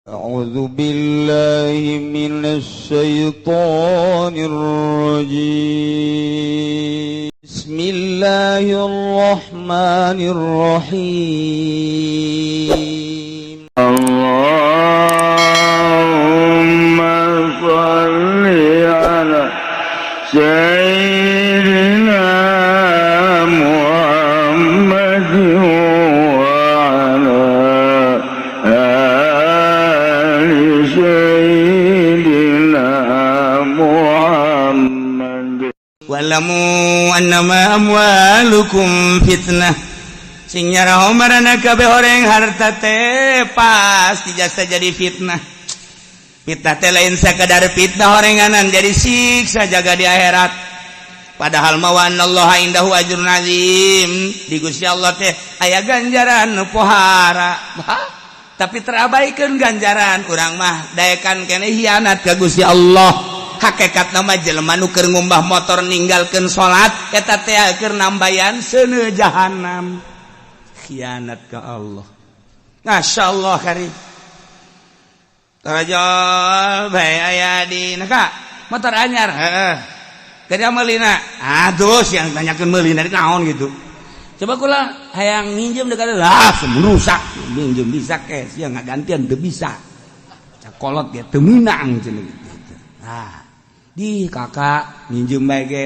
أعوذ بالله من الشيطان الرجيم بسم الله الرحمن الرحيم اللهم صل على سيدنا محمد وعلى آل سيدنا محمد wa'lamu annama amwalukum fitnah. Sing nyaraho marana kabeh horeng harta teh pasti jasa jadi fitnah. Fitnah teh lain sakadar fitnah horenganan jadi siksa jaga di akhirat. Padahal mah anallaha indahu ajrun azim. Di Gusti Allah teh aya ganjaran nu pohara. Tapi terabaikan ganjaran urang mah daekan keneh hianat ka Gusti Allah. Hakikat nama jelema nu keur ngumbah motor ninggalkeun salat eta teh keur nambayan seuneu jahanam. Khianat ka Allah. Masyaallah karim. Tarajol bae aya di ka motor anyar. Heeh. Kada meulina. Aduh yang tanyakeun meulina naon gitu. Coba kula hayang nginjem dekat lah rusak. Minjem bisa ke sia ngagantian teu bisa. Cakolot ge teu meunang cenah gitu. Nah, di kakak minjem bae ge.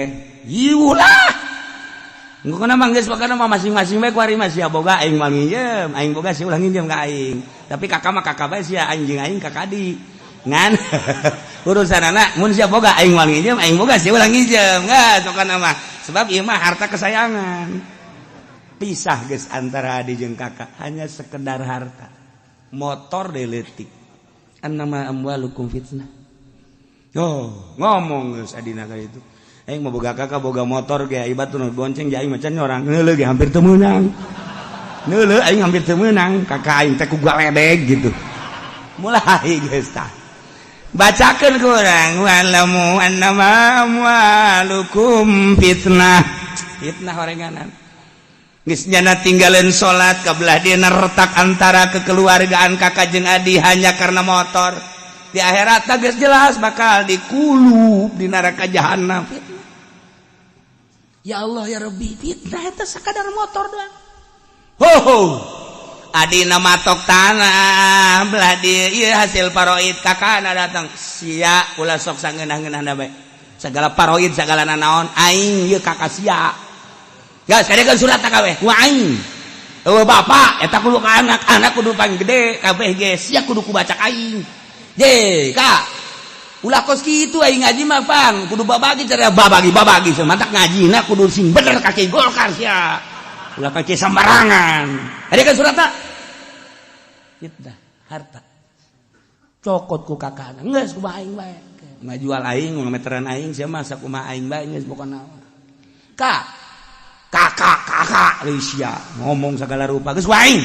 Yulah. Engko kana manggeus pakana mah masing-masing bae kuari masih boga aing mah nginjem, aing boga sih ulah nginjem ka aing. Tapi kakak mah kakak bae sia anjing aing kakak di. Ngan urusanana mun sia boga aing mah nginjem, aing boga sih ulah nginjem. Enggak sokana mah sebab ieu mah harta kesayangan. Pisah geus antara adi jeung kakak hanya sekedar harta. Motor deletik. Annama amwalukum fitnah. Oh, ngomong geus adina ka itu. Aing mau boga kakak boga motor ge ibarat nu bonceng ge aing macan nyorang heuleuh ge hampir teu meunang. Heuleuh aing hampir teu meunang, kakak aing teh ku galedeg gitu. Mulai geus tah. Bacakeun ku urang wa'lamu annama amwalukum fitnah. Fitnah horenganan. Geus nyana tinggalin salat kabelah dina retak antara kekeluargaan kakak jeung adi hanya karena motor. Di akhirat geus jelas bakal dikulub di neraka jahanam. Fitnah. Ya Allah ya Rabbi, fitnah eta sakadar motor doang. Ho. Adina matok tanah belah di ieu hasil paroid kakana datang. Sia ulah sok sangeunah-ngeunahna bae. Segala paroid segala naon aing ieu kakak sia. Gas kadekeun surat kabeh ku aing. Eueuh bapak eta kudu ka anak kudu pang gede kabeh ge sia kudu kubaca aing. Ye kak ulah kos kitu aing ngaji mah pang kudu babagi cara babagi semantak ngajina kudu sing bener kaki Golkar sia. Ulah kaki sembarangan. Kadekeun surat ta? Fitnah harta. Cokot ku kakana geus kumaha aing bae. Ngajual aing ngameteran aing sia mah sakumaha aing bae geus pokona. Kak kakak Rusia ngomong segala rupa geus waing.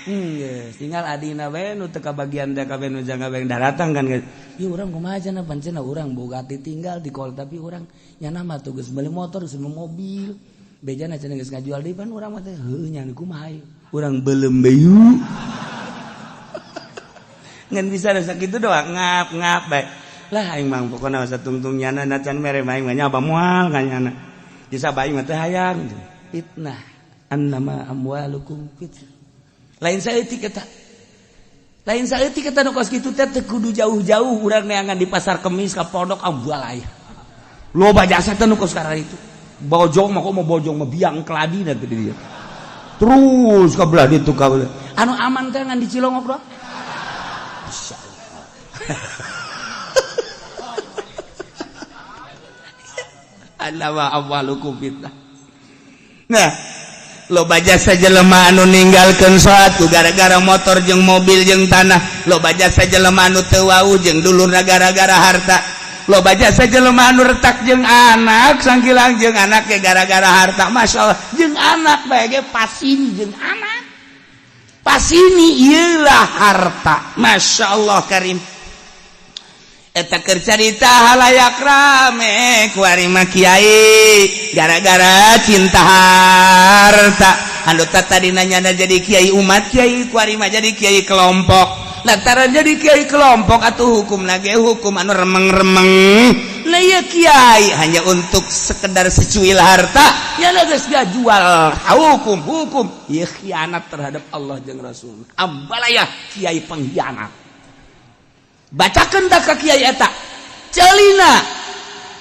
Yes, tinggal adina bae nu teu kabagian da kabeh nu jangga bae daratang kan geus. Ieu urang kumaha cenah pancena urang boga tinggal di kol tapi urang nyana mah tuh geus meuli motor geus meuli mobil. Bejana cenah geus ngajual deui pan urang mah teh heuh nya kumaha urang beuleum bayu. Ngan bisa da sakitu doang ngap bae. Lah aing mah pokona satungtung nyana nacan mere mah aing mah nya moal ka nyana. Disabai mah teh hayang fitnah annama amwalukum fitnah. Lain saeutik eta nu kos kitu teh kudu jauh-jauh urang neangan di pasar Kemis ka pondok ambual aya. Loba jasa teh nu kos karana itu. Bojong mah kok mau bojong mah biang keladina teh dia. Terus ka belah ditu ka anu aman teh ngan di Cilongok doang. Annama amwalukum fitnah. Nah, loba jasa jelema anu ninggalkeun salat gara-gara motor jeung mobil jeung tanah. Loba jasa jelema anu teu wau jeung dulurna gara-gara harta. Loba jasa jelema anu retak jeung anak sangkilang jeung anak ge gara-gara harta. Masyaallah jeung anak bae ge pasini jeung anak. Pasini ieulah harta. Masyaallah karim. Eta keur carita halayak rame kuari mah kiai gara-gara cinta harta. Anu tadi nanya jadi kiai umat kiai kuari mah jadi kiai kelompok. lantaran jadi kiai kelompok atau hukum lagi hukum anu remeng-remeng nah ya kiai hanya untuk sekedar secuil harta ya geus jual hukum ya khianat terhadap Allah jeung Rasul ambalaya kiai pengkhianat bacakeun da ka kiai eta celina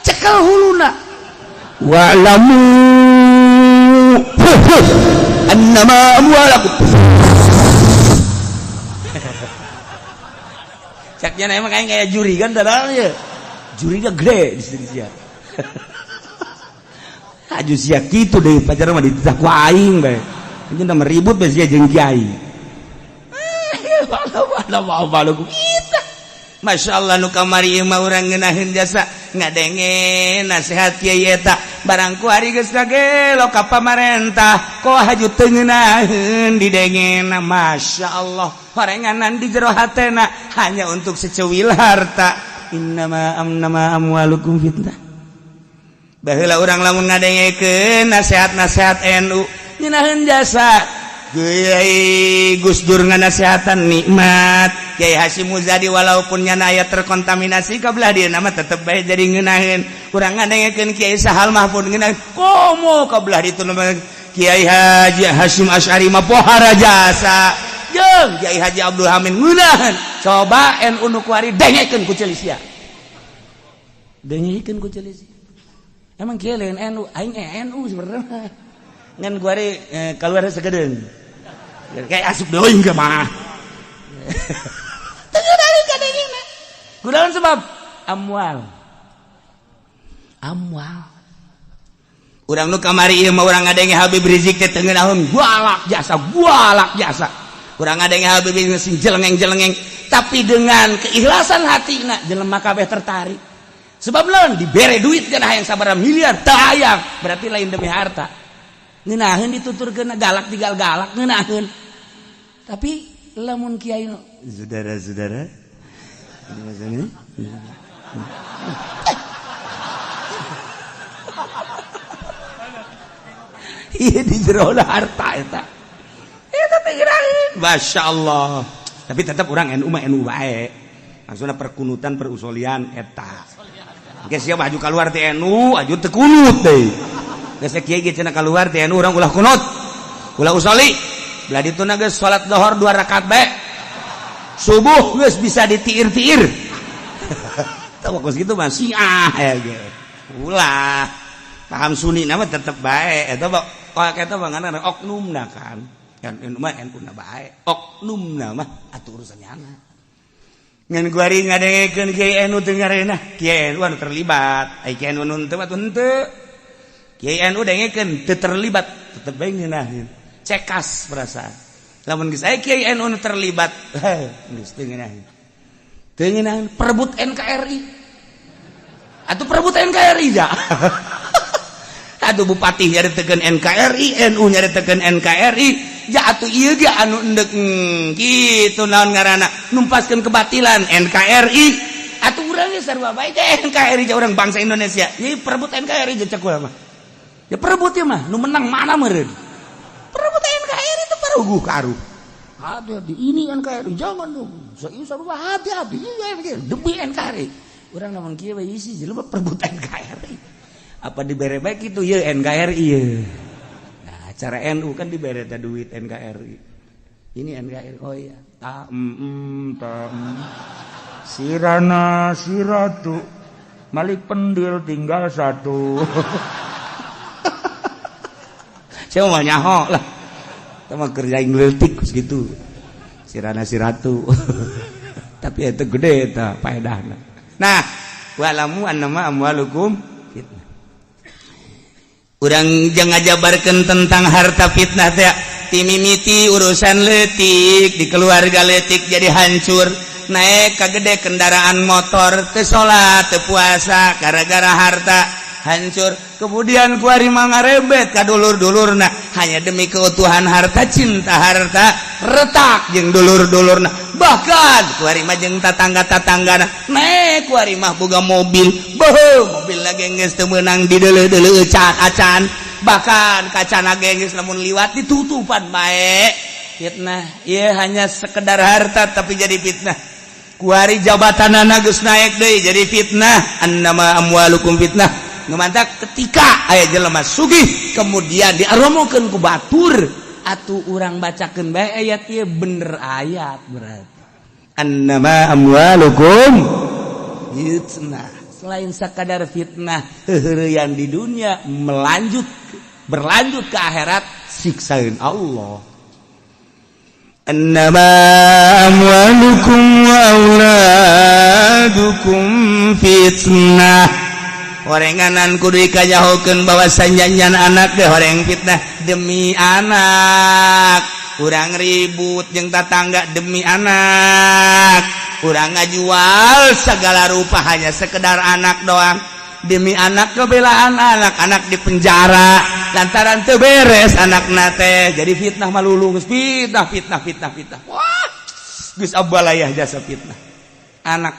cekel huluna wa'lamu annama amwalakum caknya emang kayak juri kan dadanya jurinya gede di sini sia aju sia kitu deh pacar mah ditidak ku aing bae anjeun mah ribut bae sia jeung kiai kita Masya Allah nu kamari mah urang ngeunaheun jasa ngadengen nasihat kiai eta barang ku ari geus kagelo ka pamarentah ko haju teu ngeunaheun didengena Masya Allah horenganan di jero hatena hanya untuk seceuwil harta innama amwalukum fitnah baheula urang lamun ngadengekeun nasihat-nasihat NU ngeunaheun jasa Kiai Gus Dur nganasihatan nikmat Kiai Hasyim Muzadi walaupun nyana aya terkontaminasi kabelah dia nama tetep bae jadi ngeunaheun urang ngadengekeun Kiai Sahal Mahfud ngeunaheun komo kabelah ditu nama Kiai Haji Hasyim Asy'ari mah pohara jasa jeung Kiai Haji Abdul Hamid ngeunaheun coba NU nu kuari dengekeun ku ceuli sia dengekeun ku ceuli sia emang kieu lain NU aing NU sebenarnya ngan kuari keluar sekedeung kayak asup deui ge mah teu dari kadengna kunaon sebab amwal urang nu kamari ieu mah urang ngadenge Habib Rizik teh teu ngeunaheun gualak jasa urang ngadenge Habib sing jelengeng tapi dengan keikhlasan hatina jelema kabeh tertarik sebab lamun dibere duit kana hayang sabaraha miliar teu hayang berarti lain demi harta ngeunaheun dituturkeun galak digal galak ngeunaheun tapi lamun kiai saudara-saudara ini maksudnya iya di jero harta eta pikiran Masya Allah tapi tetap orang NU mah NU bae maksudna perkunutan perusolian eta geus sia maju keluar ti NU aju teu kunut deui geus kiai ge cenah keluar ti NU urang ulah kunut ulah usoli belah ditu na geus salat zuhur 2 rakaat bae subuh geus bisa ditiir-tiir tah kos kitu mah Syiah ya ge ulah paham sunni nama tetep bae eta kok eta bangana oknumna kan NU mah NU na bae oknumna mah atuh urusannya ngan kuari ngadengekeun Kiai NU teu ngarenah Kiai NU anu terlibat ai Kiai NU nu teu atuh henteu Kiai NU dengekeun teu terlibat tetep bae ngeunaheun cekas perasaan lamun geus aya Kiai NU nu terlibat geus teu ngeunaheun perebut NKRI atuh perebut NKRI ja atuh bupati nyaritekeun NKRI NU nyaritekeun NKRI ja atuh ieu ge anu endek kitu naon ngaranna numpaskeun kebatilan NKRI atuh urang ge sarua bae teh NKRI ja urang bangsa Indonesia ieu perebut NKRI ja cekul mah ya perebut ieu mah nu menang mana meureun perebut NKRI itu paruguh karuh hati-hati ini NKRI jangan dong sarua hati-hati demi NKRI urang namun kieu bae isi jelema perebut NKRI apa dibere baik itu ya NKRI ya nah cara NU kan dibere ta duit NKRI ini NKRI oh ya sirana siratu Malik Pendil tinggal satu saya mau nyaho lah sama kerja ngeletik segitu sirana siratu tapi itu gede itu faedahna nah wa'lamu annama amwalukum fitnah urang jangan ngajabarkeun tentang harta fitnah teh timimiti urusan leutik di keluarga leutik jadi hancur naik kagede kendaraan motor teu salat teu puasa gara-gara harta hancur kemudian kuari mangarebet ka dulur-dulurna hanya demi keutuhan harta cinta harta retak jeung dulur-dulurna bahkan kuari mah jeung tatangga-tatanggana naik kuari mah boga mobil mobil lagi geus teu meunang dideuleuh-deuleuh acan bahkan kacana geus lamun liwat ditutupan bae fitnah iya hanya sekedar harta tapi jadi fitnah kuari jabatanana geus naek deui jadi fitnah annama amwalukum fitnah ngemantak ketika aya jelema sugih kemudian diaromokeun ku batur atuh urang bacakeun bae ayat ieu bener ayat berarti annama amwalukum fitnah selain sekadar fitnah heureuyan di dunia berlanjut ke akhirat siksain Allah annama amwalukum wa auladukum fitnah horenganan kudu dikajahokeun bahwasannya anak deh horeng fitnah demi anak urang ribut jeung tatangga demi anak urang ngajual segala rupa hanya sekedar anak doang demi anak kebelaan anak di penjara lantaran teu beres anakna teh jadi fitnah malulu geus fitnah wah geus abalayah jasa fitnah anak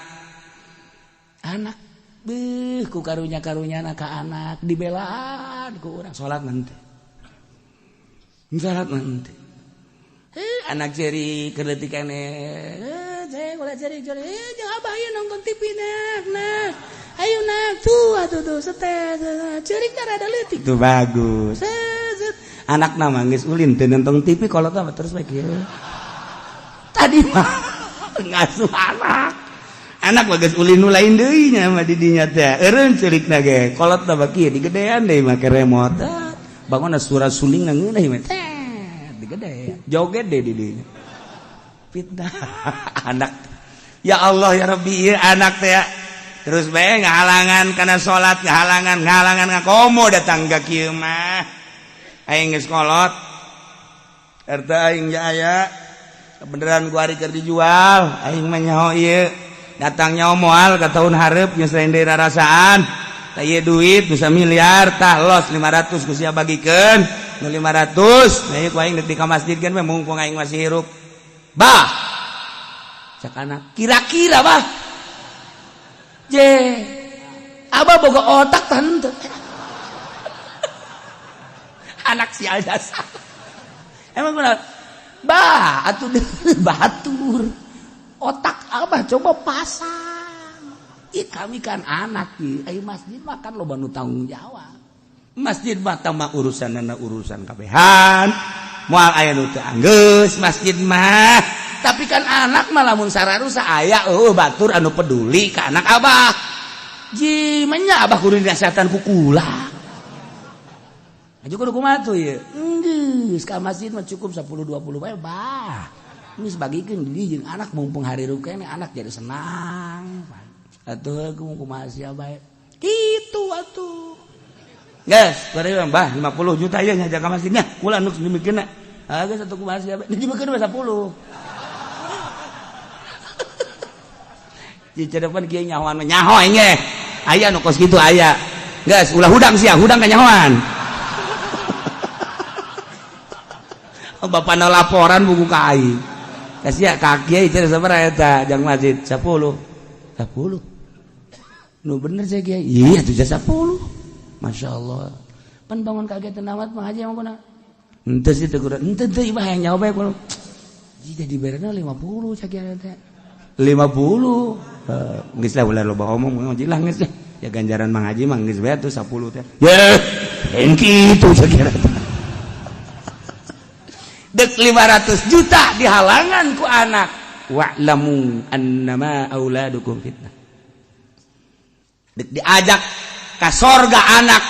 beuh ku karunya-karunyana ka anak dibelaan ku urang salat nanti anak ceri keleutik kene cek ulah ceri jeung abah ieu nonton TV nah ayo nak tuh setes ceurik rada leutik tuh bagus anak nama geus ulin teu nonton TV kolot mah terus bae kieu tadi mah ngasuh anak bagus ulin nu lain deui nya mah di dinya teh eureun ceurikna ge kolot da kieu digedean deui make remote bangunna surat suling nang ngeunah mah digede joget deh di dinya fitnah anak ya Allah ya Rabbi ieu anak teh terus bae ngahalangan kana salat ngahalangan ngakomo datang ka kieu mah aing geus kolot harta aing ja aya beneran ku ari keur dijual aing mah nyaho ieu datang nyaho moal ka taun hareup geus lain deui rarasaan tah ieu duit bisa miliar tah los 500 ku sia bagikeun nu 500 nah ieu ku aing di ka masjid kan mumpung aing masih hirup bah cak anak kira-kira bah je abah boga otak tante anak si ajas emang benar bah atuh batur otak abah coba pasang kami kan anak ayo masjid makan loba nu tanggung jawab masjid mah mah urusan kabehan moal aya nu teu anggeus masjid mah tapi kan anak mah lamun sararusa aya batur anu peduli ka anak abah ji manya abah kudu dinasihatan ku kula aju kudu kumaha tuh ye geus ka masjid mah cukup 10-20 bae bah geus bagikeun di dieu jeung anak mumpung hari ruku kene anak jadi senang atuh kumaha sia bae kitu atuh geus bari bah 50 juta ieu nya jaga masjidnya kula nu dimikeunna geus atuh kumaha sia bae dimikeun bae 10 di depan kieu nyahoan nyaho engge aya nu kos kitu aya geus ulah hudang sia hudang ka nyahoan bapana laporan buku ka aing kasia ka kieu teh sabaraha eta jang masjid 10 nu bener saya kieu iya tuh 10 masyaallah pan bangun kaget amat mah haji mah henteu sih teu kurang henteu teh ibah yang nyaho bae kulo jadi berena 50 sakieu teh 50 geus lah ulah loba omong jilah geus ya ganjaran Mang Haji mah geus bae tuh 10 teh ya en kitu sakira dek 500 juta dihalangan ku anak wa'lamu annama auladukum fitnah dek diajak ka sorga anak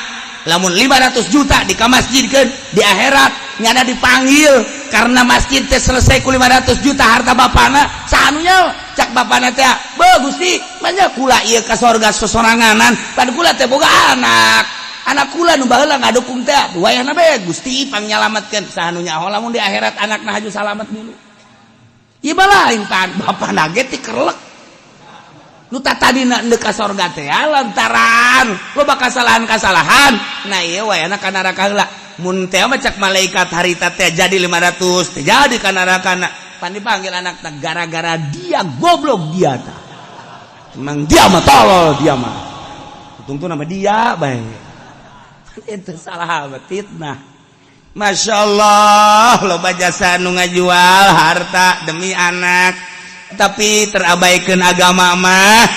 lamun 500 juta dikamasjidkeun di akhirat nyana dipanggil karena masjid teh selesai ku 500 juta harta bapana sahanunya cak bapana teh beuh Gusti manya kula ieu ka sorga sosoranganan pan kula teh boga anak kula nu baheula ngadukung teh wayahna bae Gusti pangnyalametkeun sahanunya lamun di akhirat anakna haju salamet dulu ieu lain pan bapana ge ti kerlek nu tatadina endeu ka sorga teh lantaran loba kasalahan nah ieu wayahna ka neraka heula mun teh mah cak malaikat harita teh jadi 500 teh jadi ka nerakana pan dipanggil anak teh gara-gara dia goblok dia tah emang dia mah tolol dia mah tungtu nama dia bae itu salah fitnah Masya Allah loba jasa nu ngajual harta demi anak tapi terabaikan agama mah,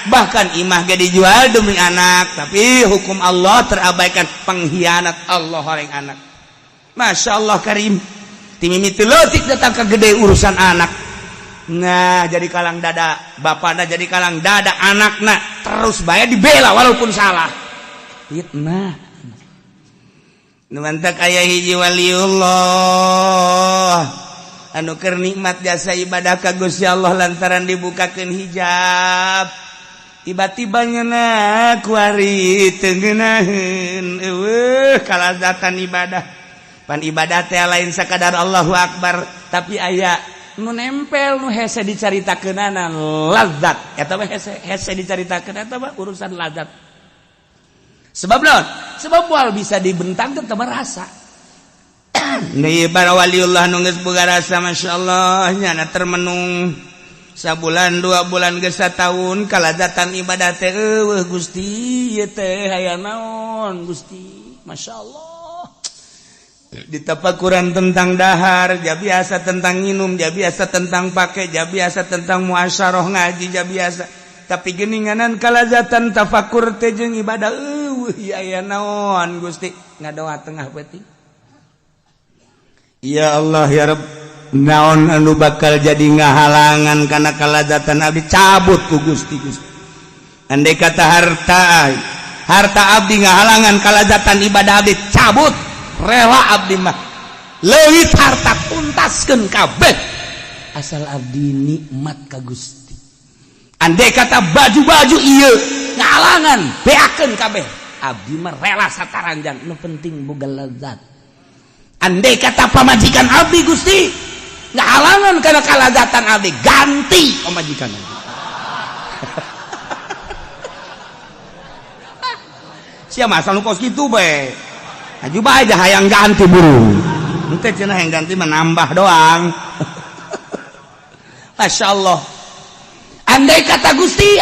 bahkan imah ge dijual demi anak tapi hukum Allah terabaikan, pengkhianat Allah orang anak. Masya Allah karim timimiti leutik datang ke gede urusan anak. Nah jadi kalang dada bapakna, jadi kalang dada anakna, terus bayar dibela walaupun salah. Nah numantak aya hiji waliullah anu keur nikmat jasa ibadah ka Gusti Allah lantaran dibukakeun hijab, tiba-tiba nyeuna kuari teu ngeunaheun kalazatan ibadah. Pan ibadah teh lain sakadar Allahu Akbar, tapi aya nu nempel nu hese dicaritakeunana lazat eta mah hese dicaritakeun eta mah urusan lazat. Sebab naon? Sebab moal bisa dibentangkeun teu rasa. Nih para waliullah nu geus boga rasa masyaallah nyana termenung sabulan 2 bulan geus sataun kalazatan ibadah teh eueuh Gusti ieu teh aya naon Gusti masyaallah. Ditapakuran tentang dahar, ja biasa tentang minum, ja biasa tentang pake, ja biasa tentang muasyarah ngaji, ja biasa. Tapi geuninganan kalazatan tafakur teh jeung ibadah aya naon Gusti ngadoa tengah peuting. Ya Allah ya Rabb, naon anu bakal jadi ngahalangan kana kalazatan abdi cabut ku Gusti. Andai kata harta abdi ngahalangan kalazatan ibadah abdi cabut, rela abdi mah leuwih harta tuntaskeun kabeh asal abdi nikmat ka Gusti. Andai kata baju-baju ieu ngahalangan beakeun kabeh, abdi mah rela sataranjang, nu penting boga lazat. Andai kata pamajikan abdi Gusti ngahalangan kana kalazatan abdi, ganti pamajikan abdi. Sia masa nu kos kitu bae. Aju bae dah hayang ganti buru. Henteu cenah hayang ganti menambah doang. Masya Allah. Andai kata Gusti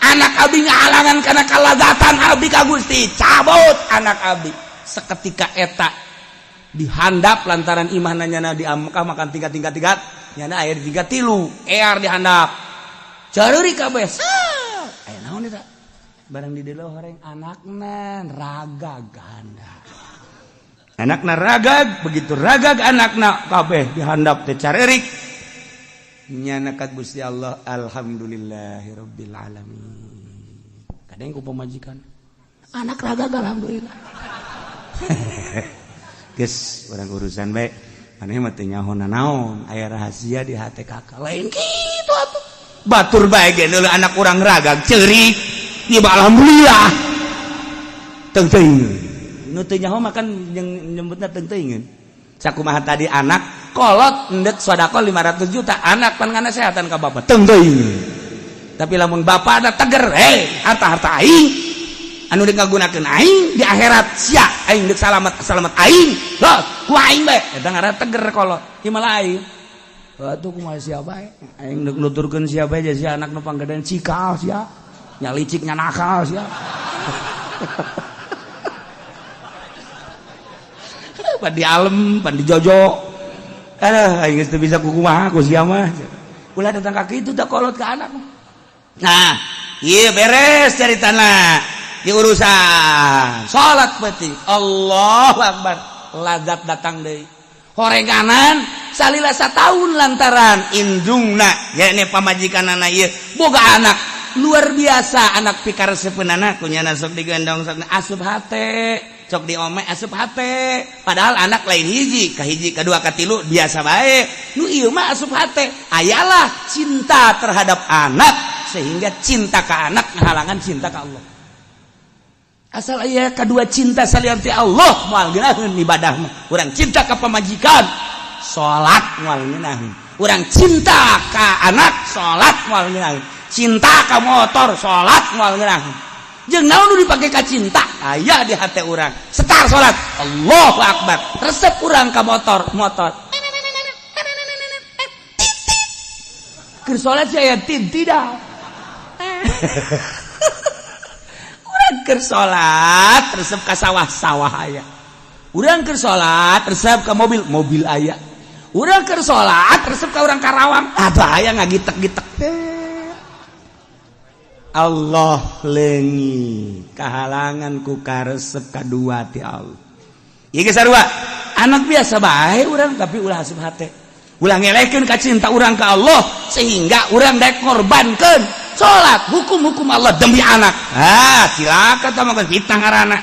anak abdi ngahalangan kana kalazatan abdi ka Gusti, cabut anak abdi. Seketika eta dihandap lantaran imahna nyana di Mekah makan tingkat nyana aya di 3 ear dihandap. Careuri kabeh. Aya naon eta? Barang di dieu horeng anakna ragag handap. Anakna ragag, begitu ragag anakna kabeh dihandap teh carerik. Nyana ka Gusti Allah alhamdulillahirabbil alamin. Kadang ku pamajikan anak ragag alhamdulillah. Geus urang urusan bae maneh mah teu nyaho naon aya rahasia di hate kakak lain kitu atuh batur bae ge deuleu anak urang ragag ceurik ieu alhamdulillah teuing nu teu nyaho mah kan nyebutna teuing sakumaha tadi anak kolot endek sedekah 500 juta anak pan ngana sehatan ka bapa teuing tapi lamun bapa ada teger harta aing anu dek ngagunakeun aing di akhirat sia aing dek salamet aing loh ku aing bae eta ngaranna teger kolot ieu mah lain atuh kumaha sia bae aing dek nuturkeun sia bae jadi sia anak nu panggadean cikal sia nya licik nya nakal sia pan di alem pan di jojo aing geus teu bisa kumaha ku sia mah ulah datang ka kitu da kolot ka anak nah ieu beres caritana di urusan salat penting Allahu Akbar lazat datang deui horenganan salila sataun lantaran indungna yakni pamajikanana ieu boga anak luar biasa anak pikareseupeunana kunyana sok digendong sok asup hate sok diome asup hate padahal anak lain hiji kahiji kadua katilu biasa bae nu ieu mah asup hate ayalah cinta terhadap anak sehingga cinta ka anak ngahalangan cinta ka Allah. Asal aya kadua cinta salianti Allah moal ngeunaheun ibadah mah. Urang cinta ka pamajikan, salat moal ngeunaheun. Urang cinta ka anak, salat moal ngeunaheun. Cinta ka motor, salat moal ngeunaheun. Jeung naon nu dipake ka cinta? Aya di hate urang. Setar salat, Allahu Akbar. Resep urang ka motor. Keur salat saya tidak. Keur salat resep ka sawah-sawah aya. urang keur salat resep ka mobil aya urang keur salat resep ka urang Karawang aya ngagitek-gitek Allah lengi kahalangan ku karesep kadua ti Allah ieu geus sarua anak biasa bae urang tapi ulah asup hate ulah ngelekeun ka cinta urang ka Allah sehingga urang daek ngorbankeun salat hukum-hukum Allah demi anak cilaka tah mah fitnah ngaranna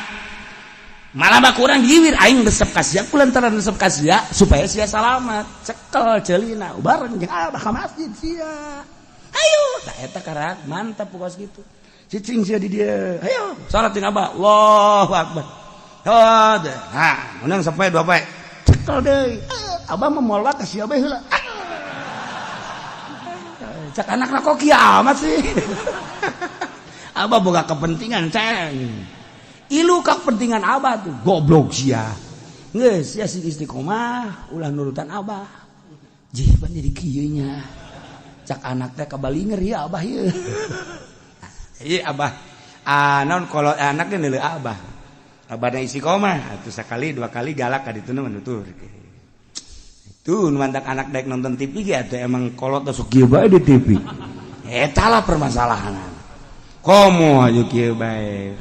malah bak urang diwir aing resep ka sia kulantaran resep ka sia supaya sia salamat cekel ceulina bareng jeung abah ka masjid sia ayo tah eta karak mantap pokos kitu cicing sia di dieu ayo salat jeung abah Allahu akbar menang sampai 2 poe cekel deui abah mah moal ka sia bae heula cak anakna kok kiamat sih abah boga kepentingan ceng ilu ka kepentingan abah tuh goblok sia geus sia si istiqomah ulah nurutan abah jiban jadi kieu nya cak anak teh kabalinger ya abah ieu ieu abah naon kolot anak teh neuleuh abah abahna istiqomah atuh sakali 2 kali galak ka dituna menutur tuh mantak anak daek nonton TV ge atuh emang kolot sok kieu bae di TV eta lah permasalahan komo aju kieu bae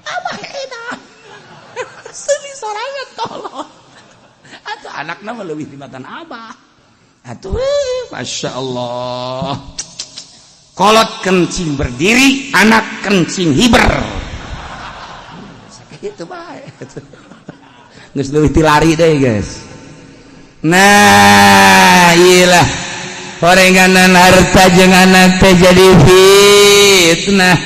abah eta seuli sorangan tolong atuh anakna mah leuwih timatan abah atuh Masya Allah kolot kencing berdiri anak kencing hiber itu baik geus leuwih ti lari deui guys nah iyalah horenganan harta jeung anak teh jadi fitnah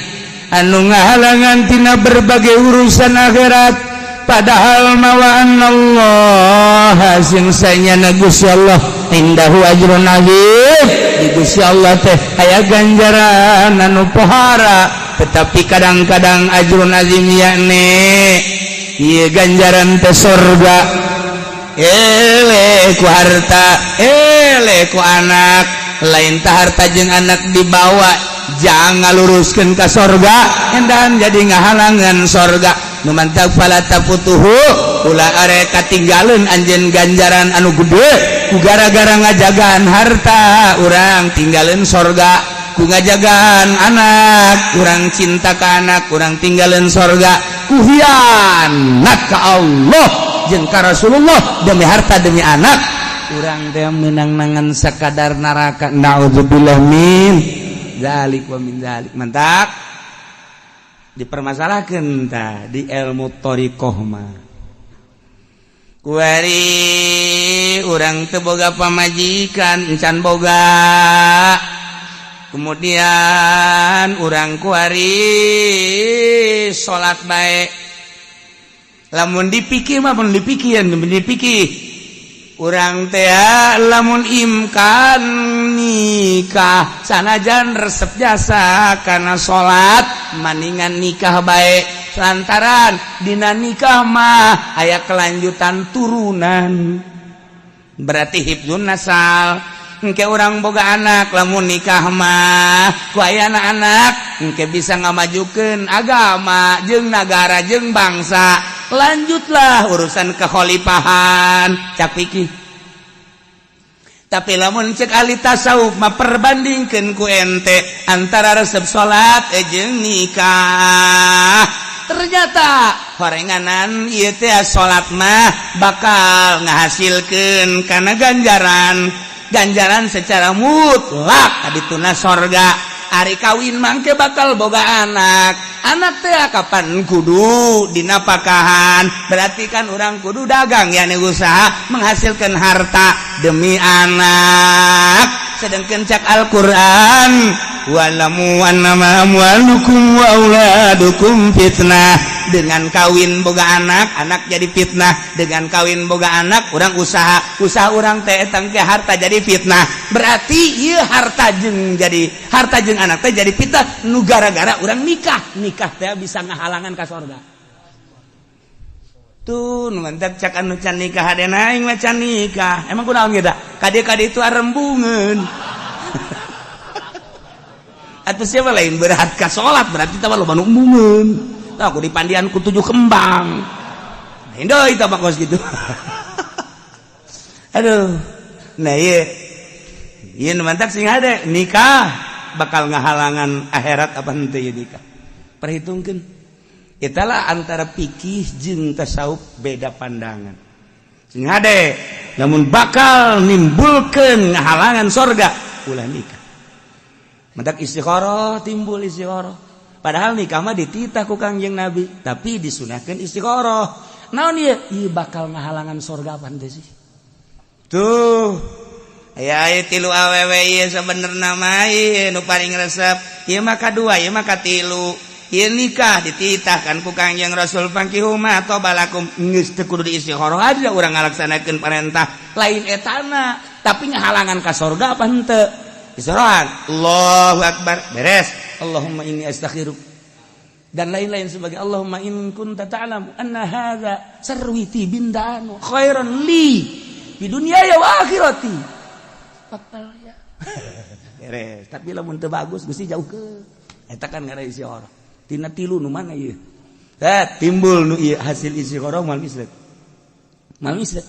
anu ngahalangan tina berbagai urusan akhirat padahal mawa'an Allah sing sanyana Gusti Allah indahu ajrun azim di Gusti Allah teh aya ganjaran anu pohara tetapi kadang-kadang ajrun azim yakni ieu ganjaran teh surga ele ku harta ele ku anak lain tah harta jeung anak dibawa jangan luruskeun ka surga endan jadi ngahalangan surga nu mantap fala tafutuhu ulah are katinggalun anjeun ganjaran anu gede ku gara-gara ngajagaan harta urang tinggalin surga ku ngajagaan anak urang cinta ka anak urang tinggalin surga ku hianat ka Allah jeung ka Rasulullah demi harta demi anak urang teh meunang nangan sakadar neraka naudzubillah min zalik wa min zalik mantap dipermasalahkeun tah di ilmu thariqah mah kuari urang teu boga pamajikan encan boga kemudian urang kuari salat bae lamun dipikir mah mun dipikir urang teh lamun imkan nikah sanajan resep jasa kana salat maningan nikah bae lantaran dina nikah mah aya kelanjutan turunan berarti hifdzun nasal engke urang boga anak lamun nikah mah ku aya anak engke bisa ngamajukeun agama jeung nagara jeung bangsa lanjutlah urusan kekhalifahan cak pikir tapi lamun cek ahli tasawuf mah perbandingkeun ku ente antara resep salat jeung nikah ternyata horenganan ieu teh salat mah bakal ngahasilkeun kana ganjaran secara mutlak kadituna surga ari kawin mangke bakal boga anak teh kapan kudu dinapakahan berarti kan orang kudu dagang ya usaha menghasilkan harta demi anak sedangkan cak Al-Quran walamu annama amwalukum wa auladukum fitnah dengan kawin boga anak jadi fitnah dengan kawin boga anak orang usaha orang teh tangke harta jadi fitnah berarti ieu harta jeung anak teh jadi fitnah nu gara-gara orang nikah teh bisa ngahalangan ka surga tuh nu mantap cak anu can nikah hadena aing mah can nikah emang kunaon ge da kade-kade itu arembungeun Atuh siapa lain berat ka salat berarti tah loba nu umumkeun. Tah aku dipandian ku 7 kembang. Indo itu apa kos gitu. Aduh. Nah ieu. Ieu mantap sing hade nikah bakal ngahalangan akhirat apa henteu ieu nikah. Perhitungkeun. Italah antara fikih jeung tasawuf beda pandangan. Sing hade lamun bakal nimbulkeun ngahalangan surga ulah nikah. Mentak istikharah timbul istikharah. Padahal nikah mah dititah ku Kangjeng Nabi, tapi disunahkeun istikharah. Naon ieu? Ieu bakal ngahalangan surga apa henteu sih? Tuh. Aya tilu awewe ieu sabenerna mah ieu nu paling resep. Ieu mah kadua, ieu mah katilu. Ieu nikah dititahkan ku Kangjeng Rasul fangkihuma tabalakum geus teu kudu diistikharah aja urang ngalaksanakeun parentah lain etana, tapi ngahalangan ka surga apa henteu? Istikharah. Allahu akbar, beres. Allahumma inni astakhiruka dan lain-lain sebagai Allahumma in kunta ta'lamu anna hadza sarwiti bindanu khairan li di dunia ya wa akhirati. Pakal ya. Beres. Tapi lamun teu bagus Gusti jauhkeun. Eta kan ngara istikharah. Tina tilu nu mana ieu? Timbul nu ieu hasil istikharah mal mislet. Mal mislet.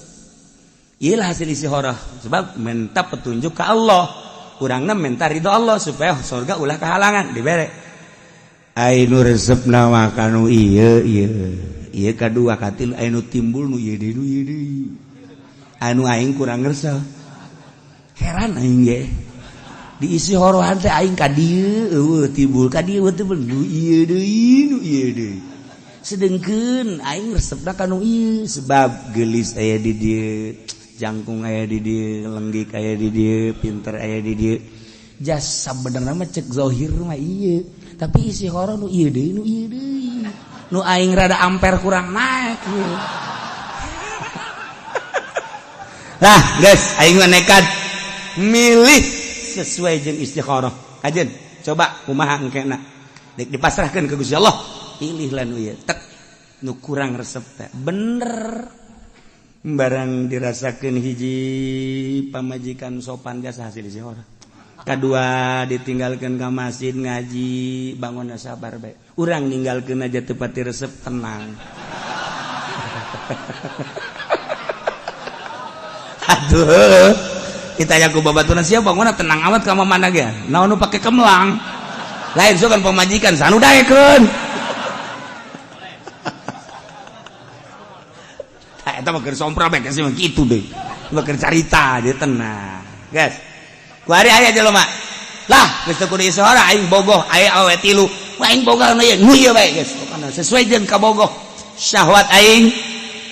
Ieu hasil istikharah sebab minta petunjuk ke Allah. Urangna minta ridho Allah supaya surga ulah kehalangan dibere. Ai nu resepna mah kanu ieu. Ieu kadua katil ai nu timbul nu ieu deui. Anu aing kurang ngersel. Heran aing ge. Di istikharah teh aing ka dieu timbul ka dieu timbul nu ieu deui. Sedengkeun aing resepna kanu ieu sebab geulis aya di dieu. Jangkung aya di dieu, lenggik aya di dieu, pinter aya di dieu. Jas sabenerna mah cek zahir mah ieu. Tapi istikharah nu ieu deui. Nu aing rada ampere kurang naek ieu. Lah, guys, aing mah nekat milih sesuai jeung istikharah. Kajen, coba kumaha engkena. Dek dipasrahkeun ke Gusti Allah, pilihlah nu ieu. Tek nu kurang resep teh. Bener. Barang dirasakan hiji pamajikan sopan jasa hasil istikharah. Kedua ditinggalkan ke masjid ngaji bangun sabar baik. Urang ninggalkeun aja teu pati resep tenang. Aduh. Kita aya ku babaturan sia bangunna tenang amat ka mana ge. Naon nu pake kemlang. Lain sogan pamajikan sanu daekeun. Eta mah keur sompra bae sih kitu deui. Mah keur carita dia tenang. Guys. Ku ari aya jelema. Lah, geus teu kudu istikharah aing bogoh aya awe tilu. Aing bogoh nu ieu bae guys. Sesuai jeung kabogoh syahwat aing.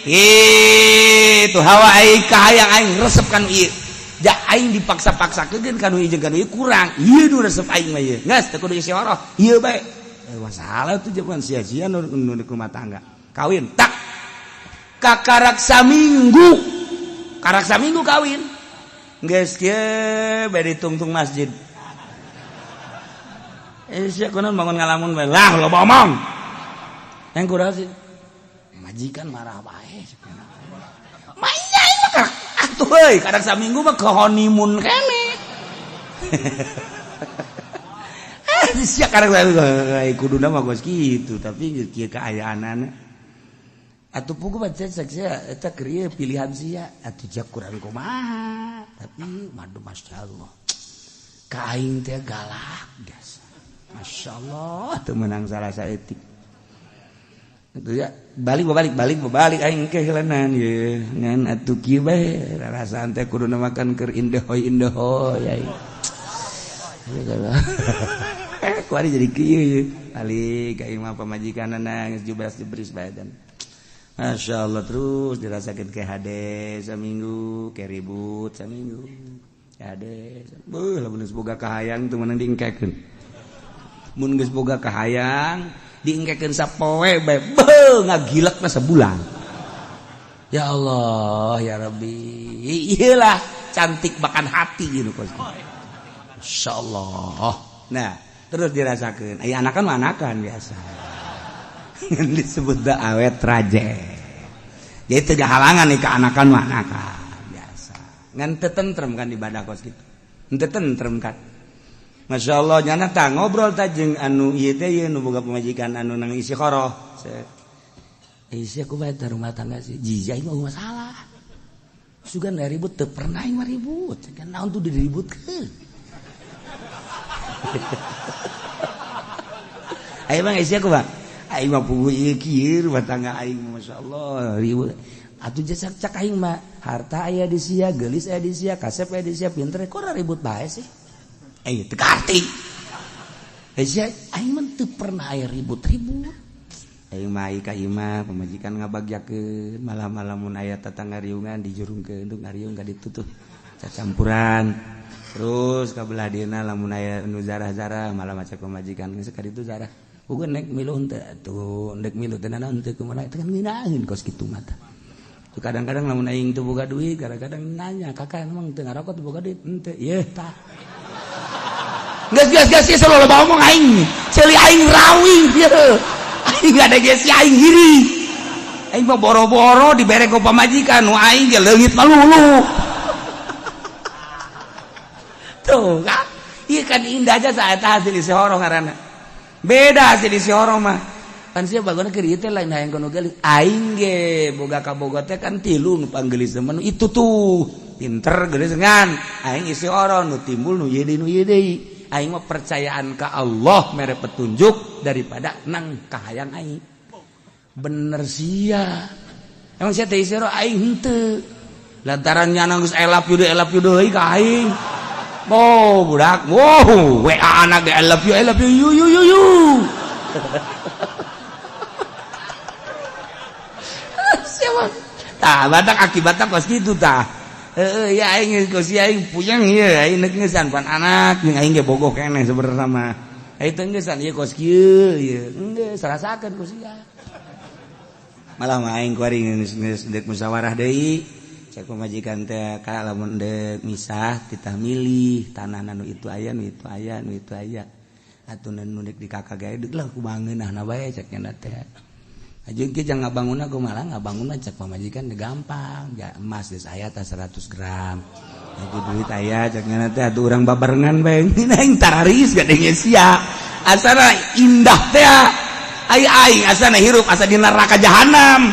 Itu hawa aing kahayang aing resep kanu ieu. Ja aing dipaksa-paksakeun kanu ieu jeung kanu ieu kurang. Ieu nu resep aing mah ieu. Geus teu kudu istikharah. Ieu bae. Masalah tuh jaman sia-sia nu di rumah tangga. Kawin tak karak saminggu kawin geus kieu bade tungtung masjid sia kunaon bangun ngalamun bae lah loba omong yang kumaha sih majikan marah bae mainnya ieu mah atuh euy karak saminggu mah ke honeymoon kene sia karak kuduna mah geus kitu tapi kieu kaayaanana atuh pugu baca saksia eta keur pilihan sia atuh jak kurang kumaha tapi madu masyaallah ka aing teh galak gas masyaallah teu meunang salah saeutik atuh ya balik aing ke heulenan ye ngan atuh kieu bae rarasaan teh kuduna makan keur indehoy aing kuari jadi kieu ye balik aing mah pamajikanana geus jubras-jubris badan. Masya Allah terus dirasakan ke hade saminggu, ke ribut saminggu, ke hade. Lamun geus boga kahayang tuh menang diengkekeun. Mun geus boga kahayang diengkekeun sapoe bae, ngagilek mah sebulan. Ya Allah, ya Rabbi, iyalah cantik bahkan hati gitu kos. Masya Allah. Nah, terus dirasakan. Aya anakan mah anakan biasa. Disebut da awet raje. Jadi teu halangan nih keanakan mah anakan biasa. Ngan teu tentrem kan ibadah kos gitu. Teu tentrem kan. Masya Allah nyana ta ngobrol ta jeung anu ieu teh ieu nu boga pamajikan anu nang isi khoroh. Isi aku bae rumah tangga sih. Jiji aing mah masalah. Sugan ribut teu pernah aing mah ribut. Kan naon tuh diributkeun. Aing mah isi aku bang. Aing mah puguh ieu kieu rumah tangga aing masyaallah ribut. Atuh jasa cak aing mah harta aya di sia, geulis aya di sia, kasep aya di sia, pinter kok ribut bae sih. Teu karti. Sia aing mah teu pernah aya ribut-ribut. Aing mah ka imah pamajikan ngabagyakeun malam-malam mun aya tatangga riungan dijurungkeun untuk ngariung ka ditu tuh cacampuran. Terus ka belah dina lamun aya nu zarah-zarah malam macak pamajikan geus ka ditu zarah. Bukan nek miluh teh tuh nek miluh teh naon teh kumaha teh kan nginaeun kos kitu mah. Tuh kadang-kadang lamun aing teu boga duit kadang-kadang nanya kakak emang teu ngarokok teu boga duit henteu ieu tah. Gas sih selalu ngomong aing. Celi aing rawi ieu. Aing ada geus aing hiri. Aing mah boro-boro dibere ku pamajikan nu aing ge leungit malulu. Tuh kan. Ieu kan indah aja saeta hasil isi horo ngaranna. Beda hasil isi horo mah. Kan sia bagona keur ieu teh lain hayang kono geulis. Aing ge boga ka boga teh kan 3 nu panggeulis mah itu tuh. Pinter geulis ngan. Aing isi horo nu timbul nu ieu deui. Aing mah percayaan ka Allah mere petunjuk daripada nang kahayang aing. Bener sia. Emang sia teh isiro aing henteu. Lantaran nyana geus I love you deui ka aing. Oh, budak. Wow, WA anak ge I love you you. Siapa? Tah, batak akibatna kos kitu tah. Ya aing geus aing puyeng ieu aing ngeusan pan anak jeung aing ge bogoh keneh sebenarnya mah. Aing teh ngeusan ieu kos kieu ieu. Geus rasakeun ku sia. Malah mah aing kuring geus deuk musyawarah deui. Cek pamajikan teh ka lamun deuk misah titah milih tanah nu itu aya nu itu aya. Atuh nu deuk di kakak gawe deuk lah kubangeunahna bae cek nya teh. Ajeun ki jangan ngabangun aku malah ngabangun cek pamajikan gampang ya emas geus aya tah 100 gram. Jadi duit aya cek nya teh atuh urang babarengan bae aing tararis gadenge sia. Asana indah teh aing asana hirup asa di neraka jahanam.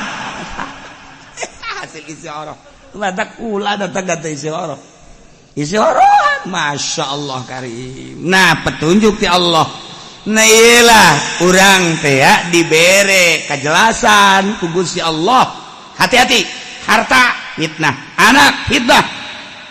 Hasil isi oroh. Badak ulah datang kata isi oroh. Isi oroh masyaallah karim. Nah petunjuk ti Allah. Nah iyalah urang teh dibere kejelasan ku Gusti Allah. Hati-hati, harta fitnah, anak fitnah,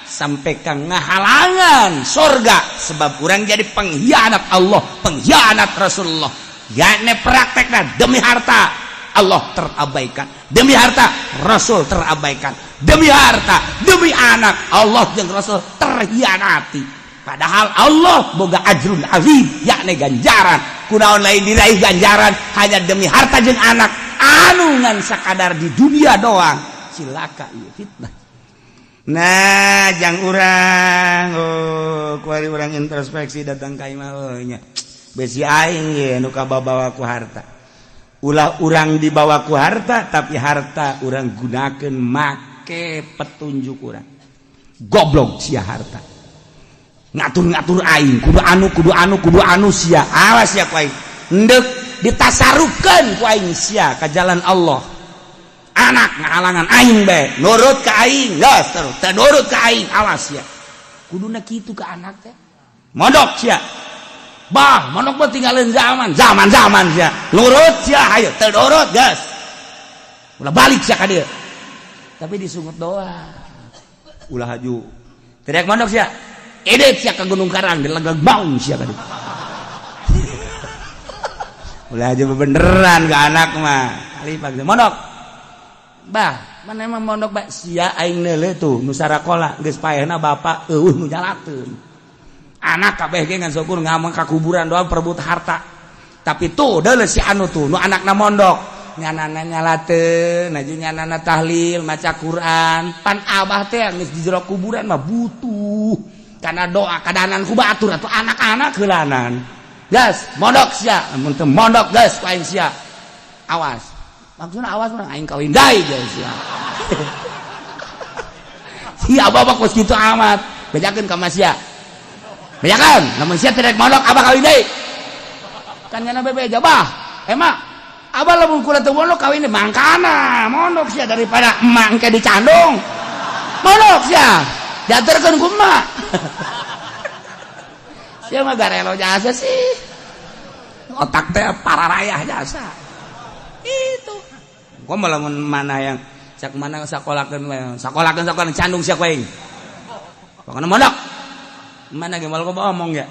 sampai ka ngahalangan surga sebab urang jadi pengkhianat Allah, pengkhianat Rasulullah. Yakni praktekna demi harta Allah terabaikan, demi harta Rasul terabaikan, demi harta, demi anak Allah jeung Rasul terhianati. Padahal Allah boga ajrun azim yakni ganjaran kunaon lain diraih ganjaran hanya demi harta jeung anak anu ngan sakadar di dunia doang cilaka ieu fitnah. Nah jang urang kuari urang introspeksi datang ka imah nya besi aing ye nu kabawa ku harta ulah urang dibawa ku harta tapi harta urang gunakeun make petunjuk urang goblok sia harta ngatur-ngatur aing kudu anu sia awas ya ku aing endek ditasarufkeun ku aing sia ka jalan Allah anak ngahalangan aing bae nurut ka aing geus terus teu nurut ka aing awas ya kuduna kitu ka anak teh mondok sia bah mondok mah tinggalin zaman sia nurut sia hayu teu nurut geus ulah balik sia ka dieu tapi disungut doa ulah haju teriak mondok sia edep sia ka Gunung Karang dilegag baung sia ka dieu ulah aja beneran ka anak mah lipat mondok bah mana emang mondok bah sia aing neuleuh tuh nu sarakola geus paehna bapa eueuh nu nyalakeun anak kabeh ge ngan syukur ngamang ka kuburan doang perebut harta tapi tuh deuleuh si anu tuh nu anakna mondok nyanana nyalateun aju nyanana tahlil maca Quran pan abah teh geus di jero kuburan mah butuh kana doa kadahanan ku batur atuh anak-anak heulanan gas mondok sia mun teu mondok gas ku aing sia awas maksudna awas mah aing kawin deui geus sia sia bapak kos kitu amat bejakeun ka mas sia ya kan namun sia tidak mondok abah kawin deui kan nyana bebe jabah emak abah lamun kula teu mondok kawin deui mangkana mondok sia daripada emak engke dicandung mondok sia diaturkeun ku emak sia mah garelo jasa sih otak teh pararayah jasa itu gua malah mana yang sak mana sakolakeun we sakolakeun candung sia kuing pokona mondok mana ge mal gua omong ya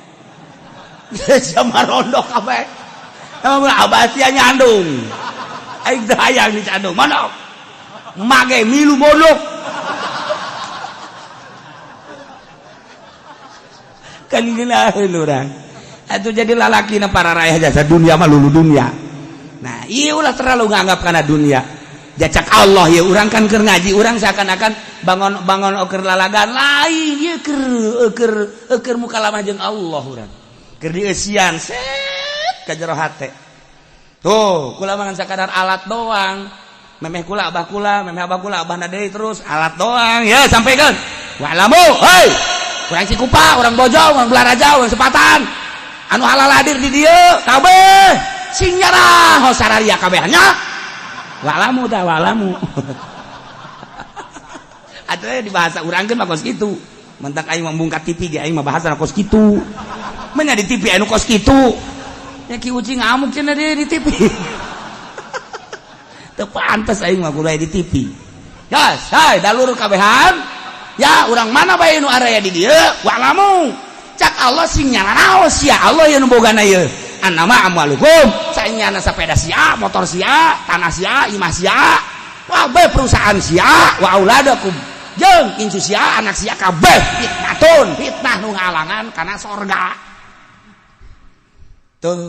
sama rondok kabeh emang abah sia nyandung aing teh hayang dicandung mondok emak ge milu mondok kan geunaheun urang atuh jadi lalaki na pararayah jasa dunia mah lulu dunia. Nah, iya ulah terlalu nganggap karena dunia. Jacak Allah ya urang kan keur ngaji, urang seakan-akan bangun keur lalagan lain ieu keur mukalamah jeung Allah urang. Keur dieusian set ka jero hate. Tuh, kula mangan sakadar alat doang. Memeh kula abah kula, memeh abah kula abahna deui terus alat doang. Ya sampaikan. Wa'lamu, hei. Urang Cikupa, urang Bojong, urang Belaraja, urang Sepatan. Anu halal hadir di dieu kabeh sing nyarah hosararia kabehnya walamu tah walamu atuh di bahasa urangkeun mah kos kitu mentak aing membungkat TV ge aing mah bahasana kos kitu menya di TV anu kos kitu nya ki ucing ngamuk cenah di TV teu pantes aing mah kudu di TV ya say dalur kabehan ya urang mana bae nu araya di dieu walamu cak Allah sing nyana naos ya Allah yang boga na ieu annama amwalukum saenyana sepeda sia motor sia tanah sia imah sia kabeh perusahaan sia wa auladakum jeung incu sia anak sia kabeh fitnah nu ngalangan kana sorga tuh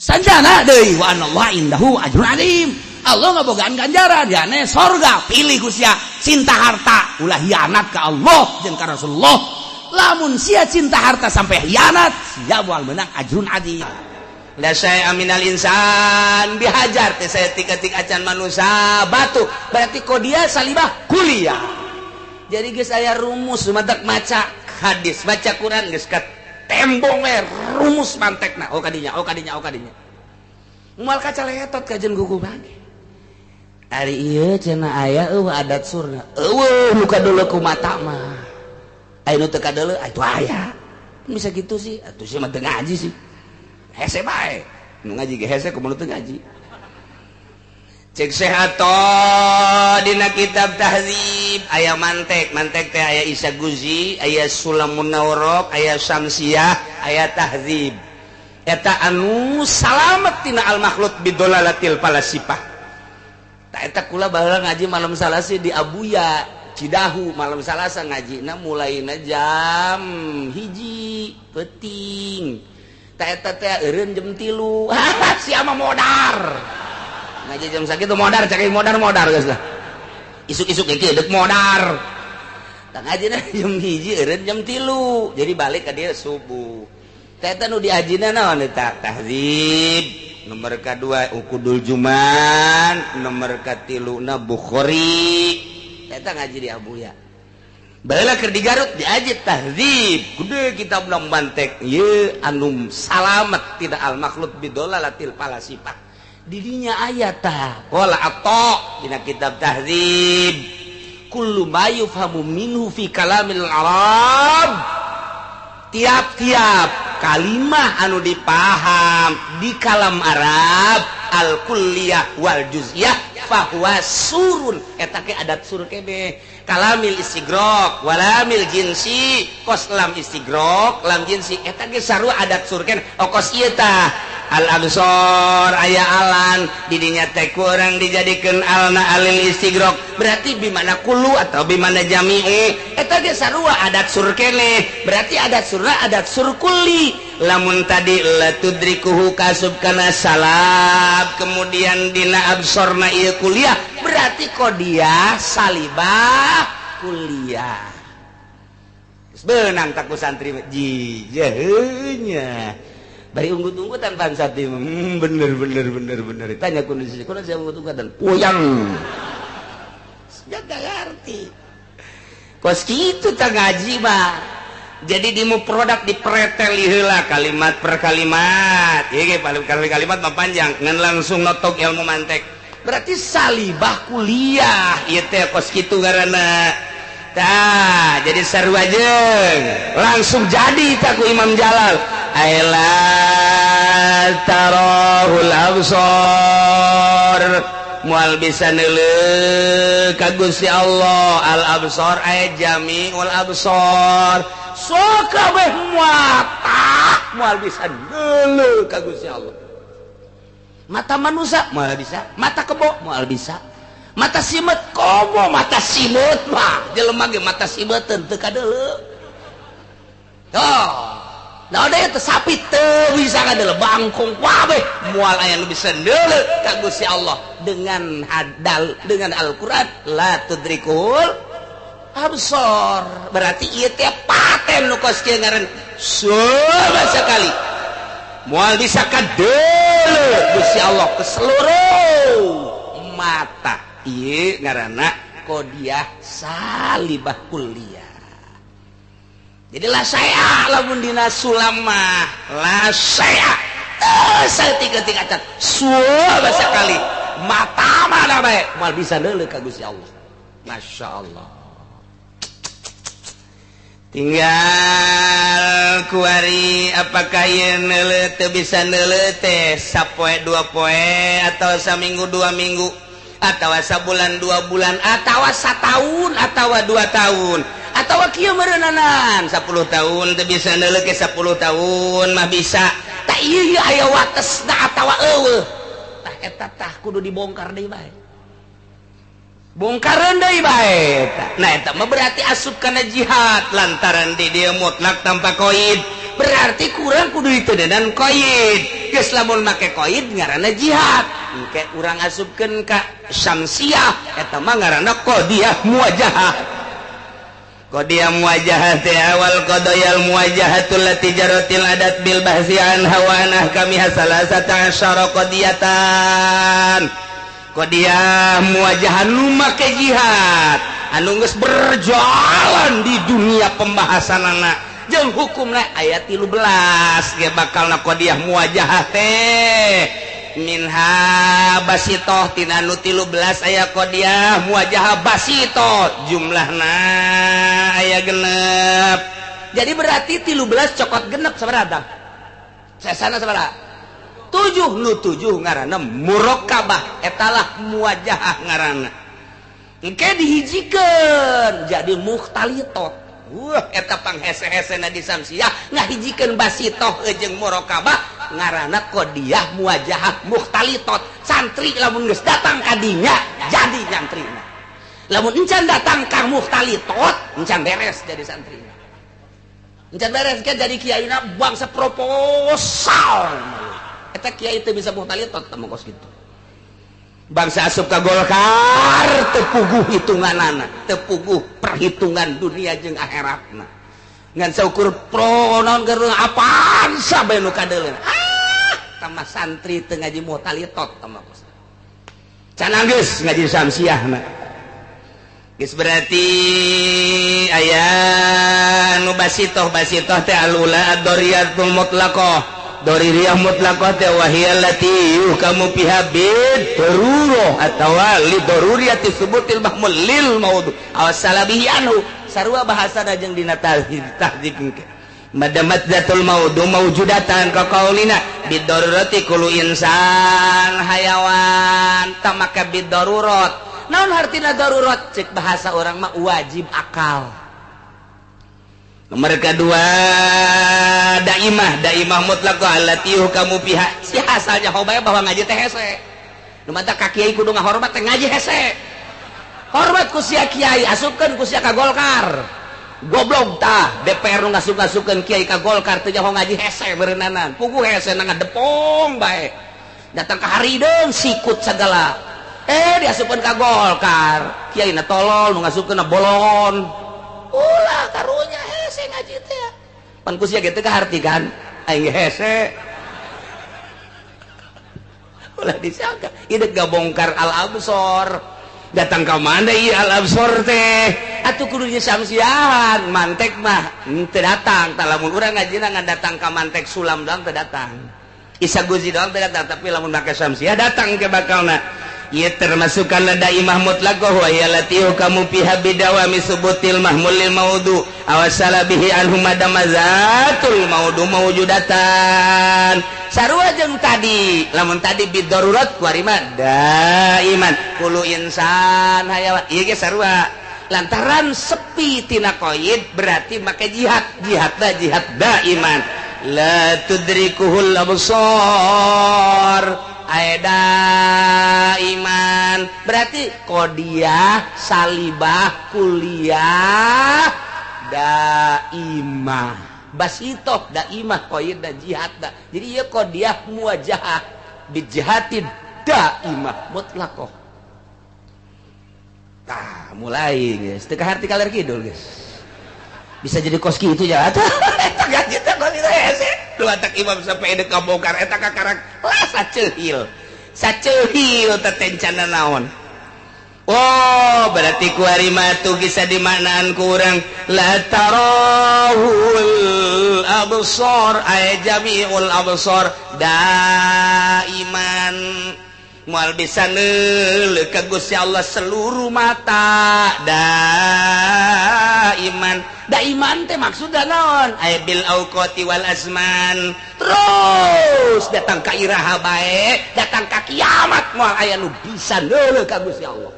sanjana deui wa anallahu indahu ajrun adim Allah ngabogaan ganjaran diane sorga pilih ku sia cinta harta ulah hianat ka Allah jeung ka Rasulullah lamun sia cinta harta sampai hianat sia moal menang ajrun adzim la saya aminal insan dihajar teh saya tik-tik acan manusia batu berarti kok dia salibah kuliah jadi geus aya rumus matak maca hadis baca Quran geus ka tembong we rumus mantekna kadinya moal kaca letot ka jeung gugu bage ari ieu cenah aya adat surna nu kadeuleu ku mata mah anu teu kadeuleu atuh aya bisa gitu sih atuh sih mah teu ngaji sih hese bae nu ngaji ge hese kumaha teu ngaji cek sehato dina kitab tahzib aya mantek teh aya Isa Guzi aya Sulamun Nawrok aya Samsiyah aya tahzib eta anu salamet tina al makhluk bidolalatil falasifah ta eta kula baheula ngaji malam salasi di Abuya Cidahu malam Salasa ngajina mulaina jam 1 peting ta eta teh eureun jam 3 sia mah modar ngaji jam sakitu modar cak modar geus lah isuk-isuk ge deuk modar ta ngajina jam 1 eureun jam 3 jadi balik ka dieu subuh ta eta nu diajina naon eta tahzib nomor kadua Ukudul Juman nomor katiluna Bukhari eta ngaji di Abuya baheula keur di Garut diaji tahzib kudu kitab ulang bantek ieu anu salamet tidak al makhluk bidolalatil falasifah di dinya aya tah qala atta dina kitab tahzib kullu ma yufhamu minhu fi kalamil arab tiap-tiap kalimah anu dipaham di kalam Arab al kulliyah wal juz'iyah fahuwa surun eta ke adat sur kene kalamil istigrok walamil jinsi kos lam istigrok lam jinsi eta ge sarua adat sur kene okos ieu tah al absor aya alan didinya teh kurang dijadikeun alna alil istigrok berarti bimana kullu atau bimana jami'u eta ge sarua adat sur kene berarti adat surna adat sur kulli lamun tadi la tudrikuhu kasub kana salab kemudian dina absorna ieu kuliah berarti kok dia salibah kuliah geus beunang tak ku santri ji jeunya bari unggut-unggutan pan sati bener tanya kondisi kunaon saya unggut-unggutan puyang jaga ngarti kos kitu tah ngaji mah jadi dimu produk dipretel heula kalimat per kalimat ieu kalimat mah panjang ngan langsung notok ilmu mantek berarti salibah kuliah ieu teh kos kitu ngaranna tah jadi sarua jeung langsung jadi tak ku Imam Jalal aila tarahul absar mual bisa neuleuh ka Gusti Allah al absar aya jamiul absar sok kabeh mata mual bisa neuleuh ka Gusti Allah mata manusia moal bisa mata kebo moal bisa mata simet komo mata simet mah jelema ge mata simeteun teu kadeuleu nah udah itu sapi teu bisa kadeuleu bangkong kabeh moal aya nu bisa neuleuh ka Gusti Allah dengan Al-Qur'an la tudrikul absar berarti ieu teh paten nu kos kieu ngaran salah sekali moal bisa kadeuleu Gusti Allah ke seluruh mata ieu ngaranna qodiah salibah kuliah jadi lah saya lamun dina sulam mah lah saya saeutik-eutik acan suah sekali mata mana bae moal bisa neuleuh ka Gusti Allah Masya Allah tinggal kuari apakah ieu neuleuh teu bisa neuleuh teh sapoe 2 poe atau saminggu 2 minggu atau sabulan 2 bulan atau satahun atau 2 tahun atau kieu meureunanan 10 tahun teu bisa neuleuh ke 10 tahun mah bisa tah ieu aya watesna atawa eueuh tah eta tah kudu dibongkar deui bae bongkaran deui bae nah eta mah berarti asup kana jihad lantaran di dieu mutlak tanpa qaid berarti kurang kudu diteuneunan qaid geus lamun make qaid ngaranna jihad engke urang asupkeun ka syamsiah eta mah ngaranna qadiyah muwajahah qadiyah muwajahah teh awal qadayal muwajahatul lati jaratil adat bil bahsi an hawanah kami hasalasata asyara qadiyatan qadiyah muwajahan nu make jihad anu geus berjalan di dunia pembahasanana jeung hukumna ayat 13 ge bakalna qadiyah muwajahah teh minha basitoh tina anu 13 aya qadiyah muwajahah basitoh jumlahna aya genep jadi berarti 13 cokot genep sabaraha sesana sabaraha 7 nu 7 ngaranna murokabah etalah muwajahah ngaranna engke dihijikeun jadi mukhtalitot eta panghese-hesena di samsiah ngahijikeun basitoh jeung murokabah ngaranna qadiyah muwajahah mukhtalitot santri lamun geus datang kadinya jadi santrina lamun encan datang ka mukhtalitot encan beres jadi santrina encan beres kan jadi kiaina bangsa proposal eta kiai teu bisa mukhtalitot teh kos kitu bangsa asup ka Golkar teu puguh hitunganana teu puguh perhitungan dunia jeung akhiratna ngan saukur pro naon keur apaan sabe nu kadeuleuh tamah santri teu ngaji mukhtalitot tamah kos can geus ngaji samsiahna geus berarti aya nu basitoh teh alula ad-dariyatul mutlaqah Doririyah mutlaqah teh wahiyal lati kamu piha bid darurah atawa li daruriyati subutil mahmul lil maudhu awas salabihi anhu sarua bahasana jeung dina tahdzib engke madamat zatul maudhu maujudatan ka qaulina bid darurati kullu insan hayawan tamaka bid darurat naon hartina darurat cek bahasa orang mah wajib akal nomor kedua daimah mutlaqah allati kamu pihak si asalnya hobaya bahwa ngaji teh hese nu mata ka kiai kudu ngahormat teh ngaji hese hormat ku sia kiai asupkeun ku sia ka Golkar goblok tah DPR nu ngasup-ngasupkeun kiai ka Golkar teh nyaho ngaji hese beureunanan puguh hese na ngadepong bae datang ka harideung sikut sagala diasupkeun ka Golkar kiai na tolol nu ngasupkeun na bolon ulah karunya hese ngaji teh pan ku sia ge teh kahartikan aing hese ulah disangka ide gabongkar al absor datang ka mana ieu al absor teh atuh kudunya samsiahan mantek mah teu datang tah lamun urang ngajina ngadatang ka mantek sulam doang teu datang isa guzi doang teu datang tapi lamun make samsiah datang ke bakalna ieu termasuk kana daimah mutlaq wa hiya latihu kamu fiha bidawami subutil mahmulil maudu awasala bihi anhum madamazatul maudu mawjudatan sarua jeung tadi lamun tadi bidarurat kuari mah daiman kulu insan hayawan ieu ge sarua lantaran sepi tina qaid berarti make jihad daiman la tudrikuhul absar daiman berarti qodiyah salibah kuliah daimah basitoh daimah qaid da jihad da jadi ieu qodiyah muwajahah bijihati daimah mutlaqah. Tah mulai guys teu kaharti kaler kidul guys bisa jadi koski itu ya eta gaji teh kos itu hese dua tak imam sampai dek kabongkar eta kakarak lah saceuhil teh tencana naon. Oh berarti ku ari mah tuh bisa dimaknaan ku urang la tarahul absar ay jami'ul absar daiman mual bisa neuleuh ka Gusti Allah seluruh mata daiman teh maksudna naon ay bil auqati wal azman terus datang ka iraha bae datang ka kiamat moal aya nu bisa neuleuh ka Gusti Allah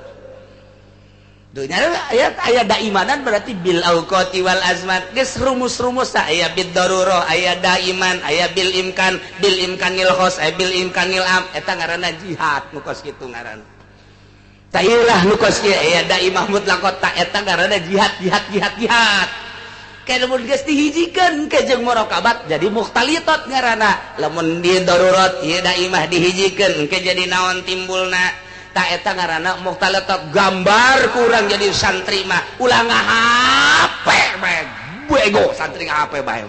dunya aya daimanan berarti bil auqati wal azman geus rumus-rumus aya bid darurah aya daiman aya bil imkanil khos aya bil imkanil am eta ngaranna jihad nu kos kitu ngaranna tah ieulah nu kos kieu aya daimah mutlaqah ta eta ngaranna jihad kayak lamun geus dihijikeun ke jeung muraqabat jadi mukhtalitat ngaranna lamun di darurat ieu daimah dihijikeun ke jadi naon timbulna tak eta ngaranna mukhtalitat gambar kurang jadi santri mah ulah ngahape bae bego santri ngahape bae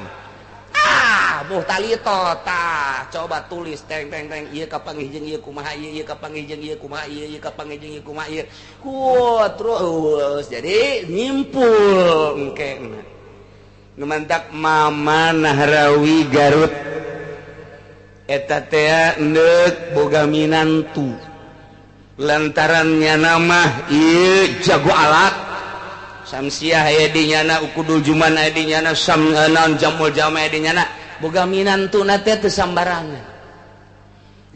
mukhtalitat tah coba tulis teng ieu kapangih jeung ieu kumaha ieu kapangih jeung ieu kumaha ieu kapangih jeung ieu kumaha ieu terus jadi nyimpul engke numantak Mama Nahrawi Garut eta teh neuk boga minantu lantarannya nama ieu jago alat samsiah aya di nyana ukudul juman aya di nyana naon jamul jama aya di nyana boga minantuna teh teu sambarangan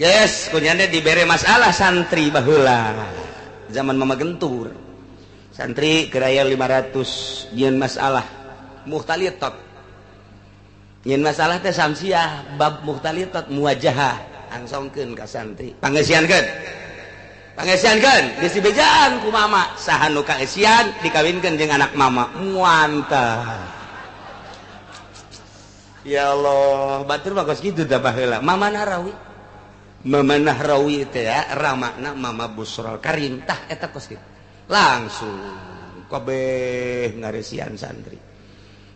yes kunyana dibere masalah santri baheula zaman Mama Gentur santri keraya 500 nyeun masalah mukhtalitat nyeun masalah teh samsiah bab mukhtalitat muwajahah angsongkeun ka santri pangesiankeun geus dibejaan ku mama saha nu kaesian dikawinkeun jeung anak mama muantah ya Allah batur mah kos kitu tah baheula Mama Nahrawi teh ya ramakna Mama Busrol Karim tah eta kos kitu langsung kabeh ngaresian santri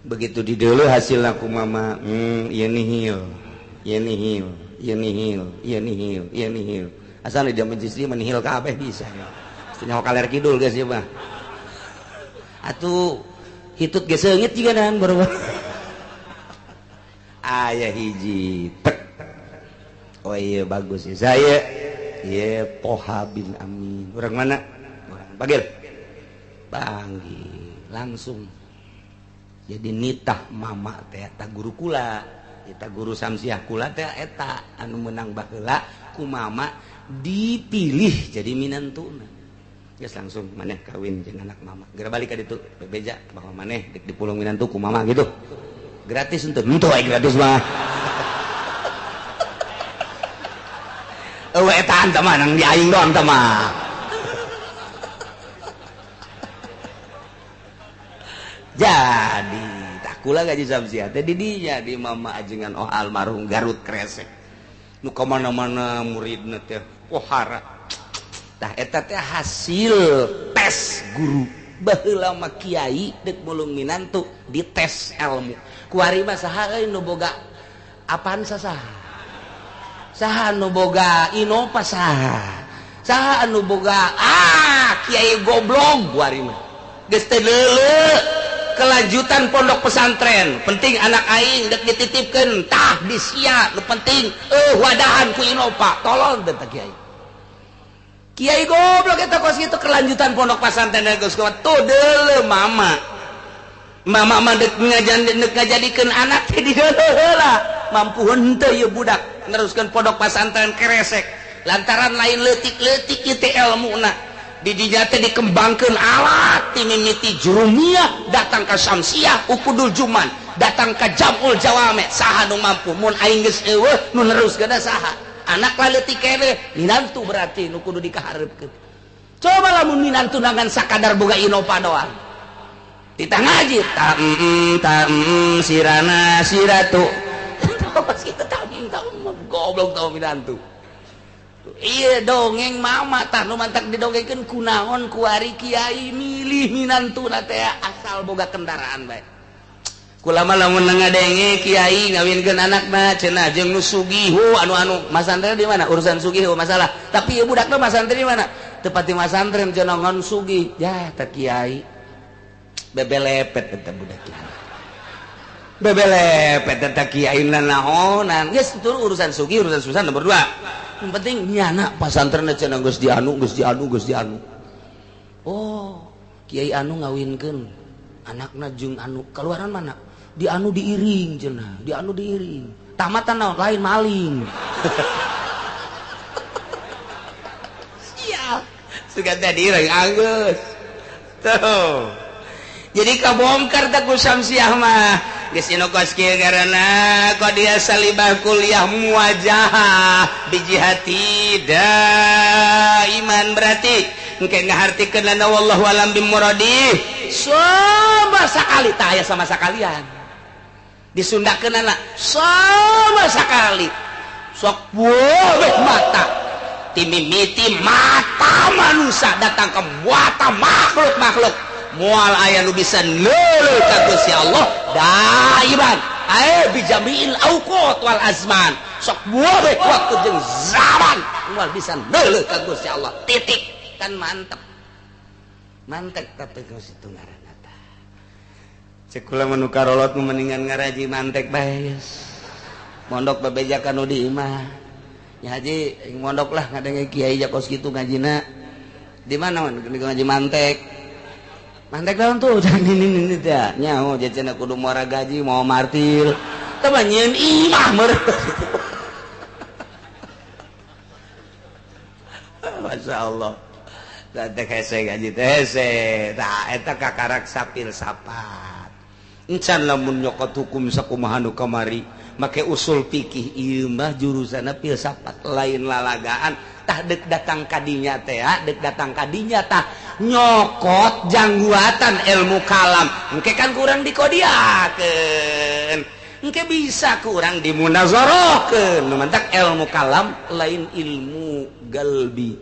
begitu dideuleuh hasilna ku mama ieu nihil asal di jaman jisri menihil kabeh bisa nyawa kaler kidul guys ya mah atuh hitut ge seungit juga dan baru aya hiji oh iya bagus ya saya iya Toha bin Amin orang mana orang panggil langsung jadi nitah mama teh eta guru kula eta guru samsiah kula teh eta anu menang baheula ku mama dipilih jadi minantuna geus langsung maneh kawin jeung anak mama geura balik ka ditu bebeja bahwa maneh dik dipulung minantu ku mama gitu gratis untuk henteu gratis mah eueuh eta anta mah nang di aing doang tah mah jadi tak kula gaji samsiah teh di dinya di mama ajengan almarhum Garut Kresek nu kamana-mana muridna teh pohara tah eta teh hasil tes guru baheula mah kiai deuk mulung minantu di tes ilmu kuari mah saha euy nu boga apaan saha nu boga inova saha anu boga kiai goblok kuari mah geus teu kelanjutan pondok pesantren penting anak aing dek dititipkeun tah disia nu penting wadahan ku Innova tolol teh kiai kiai goblok eta kos kitu kelanjutan pondok pesantren geus kuat tuh deuleu mama mah dek ngajadikeun anak teh di heula mampu henteu ieu budak neruskeun pondok pesantren keresek lantaran lain leutik-leutik ieu teh ilmuna di dinya teh dikembangkeun alat ti mimiti jurumiyah datang ka Syamsiyah ukudul Juman datang ka Jamul Jawame saha nu mampu mun aing geus eueuh nu neruskeun saha anak leutik keneh minantu berarti nu kudu dikaharepkeun coba lamun minantu nangan sakadar boga Innova doang tita ngaji sirana siratu pasti tetap goblok tau minantu iya dongeng mama tah nu mantak didongengkeun kunaon ku ari kiai milih minantuna teh asal boga kendaraan bae kulama lamun ngadenge kiai ngawinkeun anakna cenah jeung nu sugihu anu masantren di mana urusan sugihu masalah tapi ieu budakna masantren di mana teu pati masantren cenah ngan sugih ya teh kiai bebelepet eta budak kiai bebelepet eta kiai naonan geus tur urusan sugih urusan susah nomor 2 yang penting nyana pasantren cenah geus dianu oh kiai anu ngawinkeun anakna jeung anu keluaran mana dianu diiring cenah dianu diiring tamatan naon lain maling siap sugan teh diiring anggeus tuh jadi kabongkar teh ku Syamsiyah mah geus inokos kieu karana qadiya salibah kuliah muwajahah bijihati daiman berarti engke ngahartikeun lana wallahu alam bimuradi sama sakali tah aya sama sakalian disundakeun anak sama sakali sok boleh mata timimiti mata manusia datang ke mata makhluk mual aya nu bisa neuleuh ka Gusti Allah daiman aya bijamiil auqat wal azman sok boleh waktu jeung zaman mual bisa neuleuh ka Gusti Allah titik kan mantep tapi geus itu ngaranna tah cek kula manu karolot nu mendingan ngaraji mantek bae mondok babejakan nu di imah nya haji mondok lah ngadenge kiai jakos kitu ngajina di mana ngaji mantek mantek daun tuh jangan ini teh nyaho jacana kudu muara gaji mau martir teh nyeun imah meureun masyaallah da teh hese gaji teh hese tah eta kakarak sapil sapat encan lamun nyokot hukum sakumaha nu kamari make usul fikih ieu mah jurusana filsafat lain lalagaan tah dek datang kadinya teh dek datang kadinya tah nyokot jangguatan ilmu kalam engke kan kurang dikodiakeun engke bisa kurang dimunazarahkeun nu mantak ilmu kalam lain ilmu galbi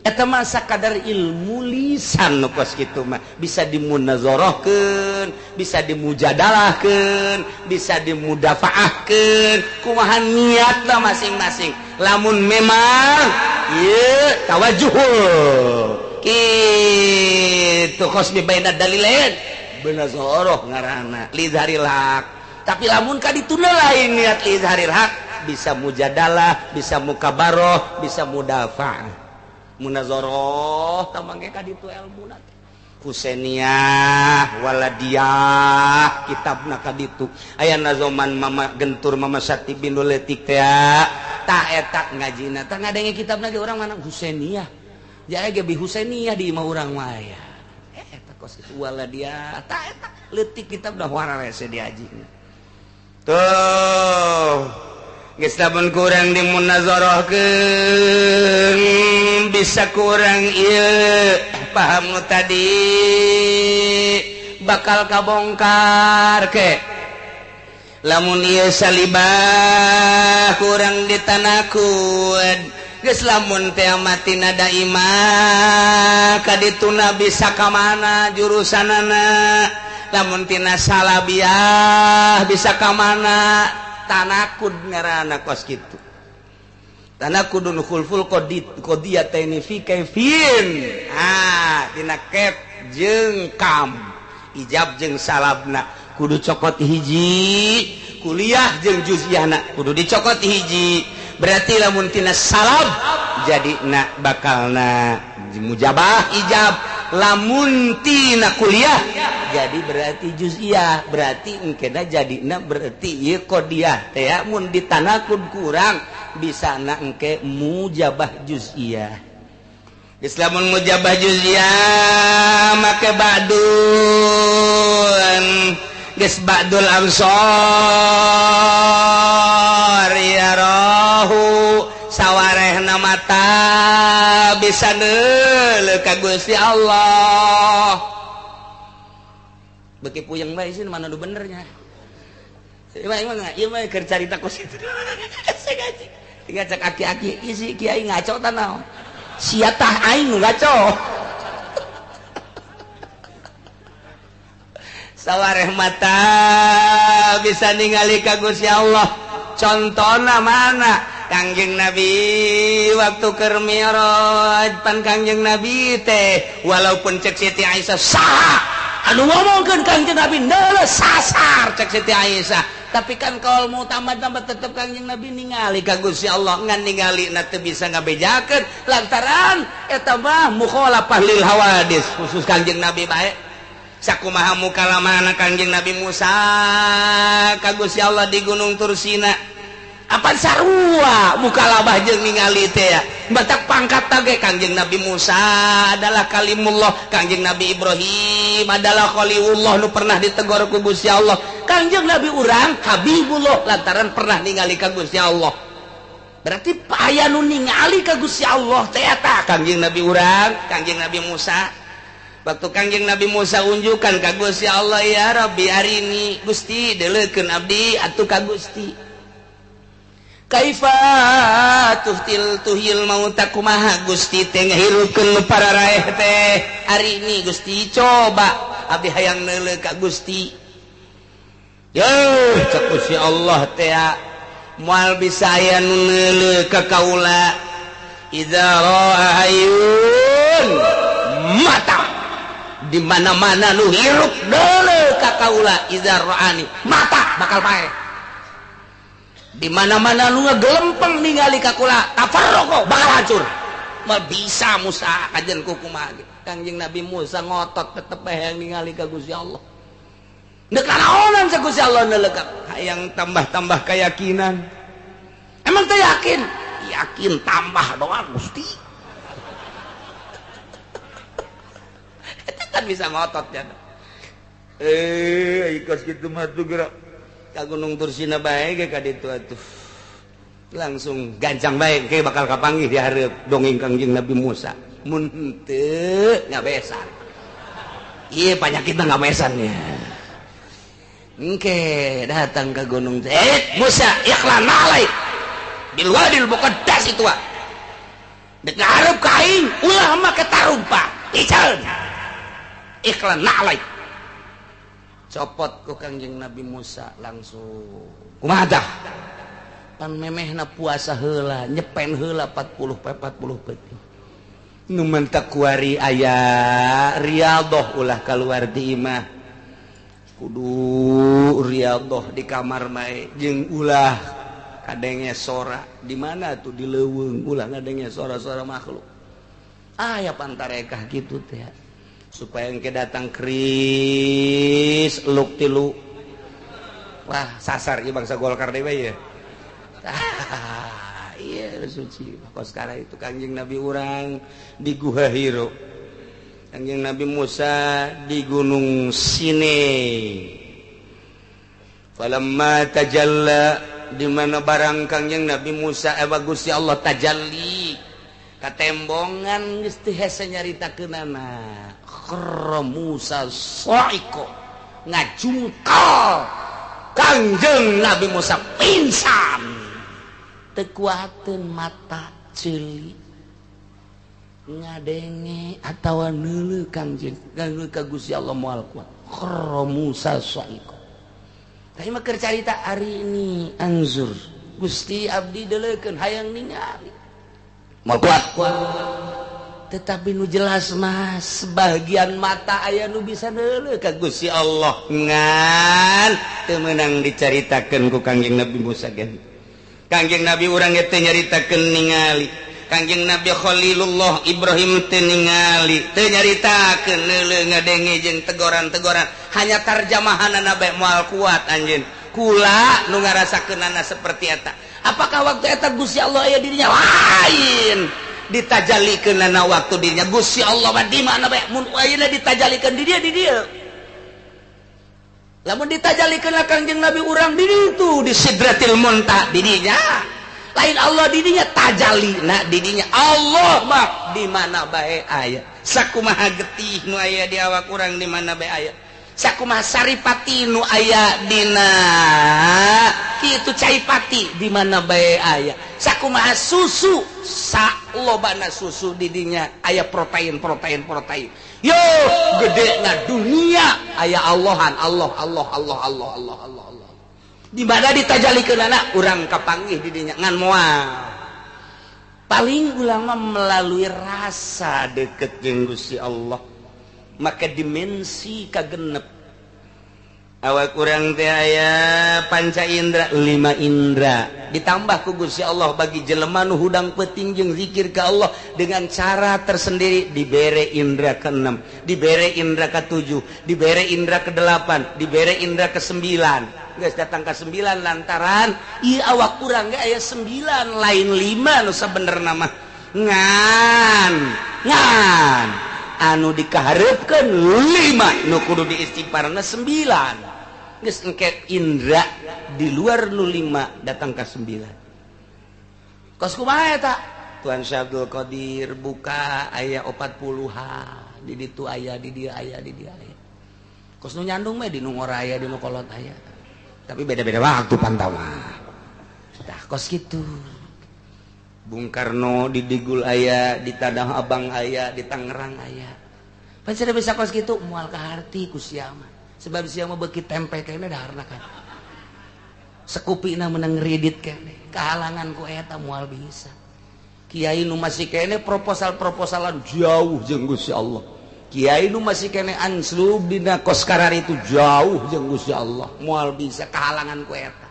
eta mah sakadar ilmu lisan nu kos kitu mah bisa dimunazarahkeun bisa dimujadalahkeun bisa dimudafaahkeun kumaha niatna masing-masing lamun memang ieu tawajuhul kitu khosbi baina dalilain benazarah ngaranna lizharil haq tapi lamun ka dituna lain niat lizharil haq bisa mujadalah bisa mukabaroh bisa mudafaah munazarah tamangge ka ditu ilmuna Husainiyah Waladiyah kitabna ka ditu aya nazoman mama gentur mama Sati bintu Letik teh tah eta ngajina tah ngadenge kitabna ge urang mana Husainiyah jaya ge bi Husainiyah di imah urang mah aya eta kos itu Waladiyah tah eta leutik kitab dah wararese diajina tuh geus lamun kurang dimunazarahkeun bisa kurang ieu paham nu tadi bakal kabongkar ke lamun ieu salibah kurang ditanakud geus lamun teh matina daimah kadituna bisa ka mana jurusanana lamun tina salabiyah bisa ka mana tanakud ngaranna kos kitu tanakudun khulful qadiyataini fi kaifin tina kef jeung kam ijab jeung salabna kudu cokot hiji kuliah jeung juziyahna kudu dicokot hiji berarti lamun tina salab jadi na bakalna mujabah ijab lamun tina kuliah jadi berarti juziyah berarti engkena jadina berarti ieu qodiyah teh mun ditanakud kurang bisa na engke mujabah juziyah Islamun mujabah juziyah make ba'dun geus ba'dul absar ya rohu sawarehna mata bisa neuleuh ka Gusti Allah beuki puyeng bae sih mana nu benernya ieu mah keur carita ku situ tinggal cek aki-aki isi kiai ngaco tanaon sia tah aing ngaco sawareh mata bisa ningali ka Gusti Allah contona mana Kangjeng Nabi waktu keur Mi'raj pan Kangjeng Nabi teh walaupun cek Siti Aisyah saha anu ngomongkeun Kangjeng Nabi neuleus sasar cek Siti Aisyah tapi kan kalau mau tamat-tamat tetap Kangjeng Nabi ningali ka Gusti Allah ngan ningali na teu bisa ngabejakeun lantaran eta mah mukhalafah lil hawadis khusus Kangjeng Nabi bae sakumaha mukalamana Kangjeng Nabi Musa ka Gusti Allah di Gunung Tursina apa sarua mukalabah jeung ningali teh ya batak pangkat ge Kangjeng Nabi Musa adalah kalimullah Kangjeng Nabi Ibrahim adalah khalilullah nu pernah ditegor ku Gusti Allah Kangjeng Nabi urang Habibullah lantaran pernah ningali ka Gusti Allah berarti aya nu ningali ka Gusti Allah teh eta Kangjeng Nabi urang Kangjeng Nabi Musa waktu Kangjeng Nabi Musa unjukan ka Gusti Allah ya Rabbi arini Gusti deuleukeun abdi atuh ka Gusti kaifa tuhil mauta kumaha Gusti teh ngahirupkeun para raeh teh ari ini Gusti coba abdi hayang neuleuh ka Gusti yeuh cek Gusti Allah teh moal bisa aya nu neuleuh ka kaula idza ra'ayun mata di mana-mana nu hirup neuleuh ka kaula idza ra'ani mata bakal paeh di mana-mana lu ngegelempeng ningali ka kula tafarraqo bakal hancur mal bisa Musa kajen kumaha Kangjeng Nabi Musa ngotot tetep hayang ningali ka Gusti Allah neuk naonan sa Gusti Allah neuleuh hayang tambah-tambah keyakinan emang teh yakin tambah doa Gusti eta kan bisa ngotot ya ikos kitu mah tuh gerak ka Gunung Tursina bae ge ka ditu atuh langsung gancang bae ge bakal kapanggih di hareup dongeng Kangjeng Nabi Musa mun teu ngabesan ieu panyakitna ngabesannya engke datang ke gunung Musa ikhlan alaik bil wadil muqaddas itu dek ngarep ka aing ulah make tarumpa iceun ikhlan alaik copot ku Kangjeng Nabi Musa langsung kumaha tah pan memehna puasa heula nyepen heula 40 peuting nu mentak kuari aya riyadhah ulah kaluar di imah kudu riyadhah di kamar mae jeung ulah kadenge sora di mana tuh di leuweung ulah ngadenge sora-sora makhluk aya pantarekah kitu teh supaya engke datang kris luk tilu wah sasar ieu bangsa Golkar dewe ya iya suci kos kala itu Kangjeng Nabi urang di Guha Hiro Kangjeng Nabi Musa di Gunung Sinai falamma tajalla di mana barang Kangjeng Nabi Musa Gusti Allah tajalli katembongan geus teu hese nyaritakeunana kharra Musa sa'iqo ngajungkal Kangjeng Nabi Musa pingsan teu kuateun mata ceuli ngadenge atawa neuleuh Kangjeng ka Gusti Allah moal kuat kharra Musa sa'iqo tadi mah keur carita ari ini anzur Gusti abdi deuleukeun hayang ningali moal kuat tetapi nu jelas mas sebagian mata aya nu bisa deuleu ka Gusti Allah ngan teu meunang dicaritakeun ku Kangjeng Nabi Musa gen. Kangjeng Nabi urang teh nyaritakeun ningali Kangjeng Nabi Khalilullah Ibrahim teu ningali teu nyaritakeun leuleuh ngadenge jeung tegoran-tegoran hanya tarjamahanna bae moal kuat anjeun kula nu ngarasakeunana seperti eta. Apakah waktu eta Gusti Allah aya dirinya lain ditajalikeunana waktu dirinya Gusti Allah mah di mana bae mun ayeuna ditajalikeun di dia lamun ditajalikeun Kangjeng Nabi urang di ditu di Sidratil Muntaha di dinya lain Allah di dinya tajalina di dinya Allah mah di mana bae aya sakumaha getih nu aya di awak urang di mana bae aya sakumaha saripati nu aya dina kitu caipati di mana bae aya sakumaha susu salobana susu di dinya aya protein yo gede na dunia aya Allahan Allah di mana ditajalikeun anak urang kapanggih di dinya ngan moal paling ulama melalui rasa deket jeung Gusti Allah maka dimensi kagenep awak urang teh aya panca indra 5 indra ditambah ku Gusti Allah bagi jelema nu hudang peuting jeung zikir ka Allah dengan cara tersendiri dibere indra ke-6 dibere indra ke-7 dibere indra ke-8 dibere indra ke-9 geus datang ke 9 lantaran ieu awak urang ge aya 9 lain 5 nu sabenerna mah ngan anu dikaharepkeun 5 nu kudu diistighfarna 9 geus engke indra di luar nu 5 datang ka 9 kos kumaha eta Tuan Syabdul Qadir buka aya 40-ha di ditu aya di dia aya di dia aya kos nu nyandung mah di nu ngora aya di nu kolot aya tapi beda-beda waktu pantau mah tah kos kitu Bung Karno di Digul aya, di Tanah Abang aya, di Tangerang aya. Pancen bisa kos kitu moal kaharti ku sia mah. Sebab sia mah beuki tempe kene daharna kan. Sekupina menang ngridit kene. Kahalangan ku eta moal bisa. Kiai nu masih kene proposal-proposalan jauh jeung Gusti Allah. Kiai nu masih kene anslub dina kos karar itu jauh jeung Gusti Allah. Moal bisa kahalangan ku eta.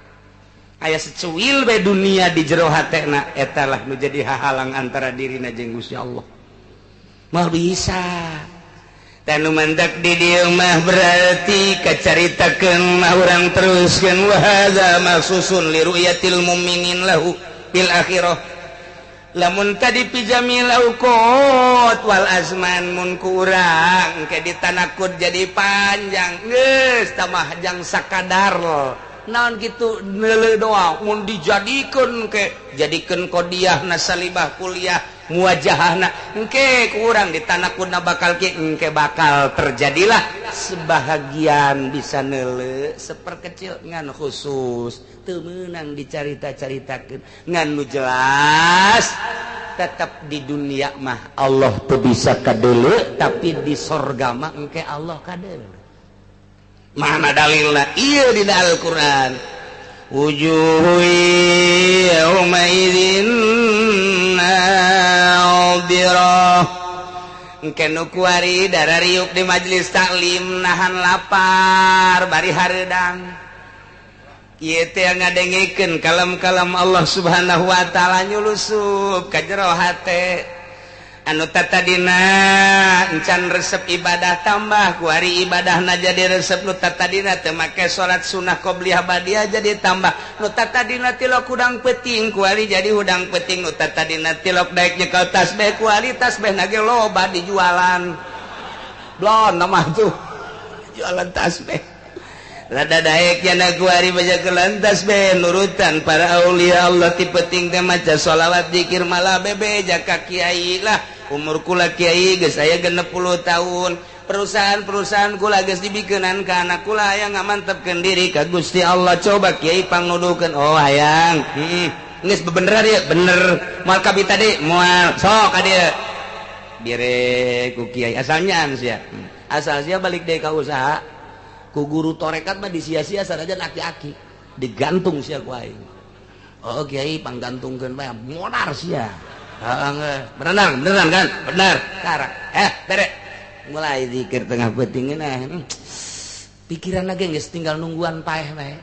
Aya secuil bae dunia di jero hatena eta lah nu jadi hahalang antara dirina jeung Gusti Allah. Moal bisa. Dan nu mandak di dieu mah berarti kacaritakeun mah urang teruskeun wa hadza maksusun li ru'yatil mu'minin lahu fil akhirah. Lamun tadi pijamil auqat wal azman mun ku urang ke ditanakud jadi panjang geus tamah jang sakadar naon kitu neuleuh doang mun dijadikeun ke jadikeun qodiyah nasalibah kuliah muwajahahna engke ku urang ditanakudna bakal ki engke bakal terjadilah sebahagian bisa neuleuh seperkecil ngan khusus teu meunang dicarita-caritakeun ngan nu jelas tetap di dunia mah Allah teu bisa kadeuleu tapi di sorga mah engke Allah kadeuleu. Mana dalilna ieu dina Al-Qur'an wujuhu yauma idzin nadhirah engke nu kuari darariuk di majelis taklim nahan lapar bari hareudang ieu teh ngadengikeun kalam-kalam Allah Subhanahu wa taala nyulusup ka jero hate anu tatadina encan resep ibadah tambah ku hari ibadahna jadi resep nu tatadina teu make salat sunah qobliyah badiah jadi tambah nu tatadina tilok hudang peuting ku hari jadi hudang peuting nu tatadina tilok daek nyekel tasbih ku hari tasbih nage loba dijualan blon mah tuh jualan tasbih rada daek nya ku hari baca kelan tasbih nurutan para aulia Allah ti peuting teh maca sholawat zikir malah bebe jaka kiai lah umur kula kiai geus aya 60 tahun perusahaan-perusahaan kula geus dibikeunan ka anak kula hayang ngamantepkeun diri ka Gusti Allah coba kiai pangnuduhkeun oh hayang geus bebeneran ya bener moal ka bita deui moal sok ka dieu dire ku kiai asalnya sia asal sia balik deui ka usaha ku guru torekat mah disia-sia sanajan aki-aki digantung sia ku aing oh kiai panggantungkeun bae modar sia beneran kan bener karang bere mulai zikir tengah peuting pikiran lagi geus tinggal nungguan paeh bae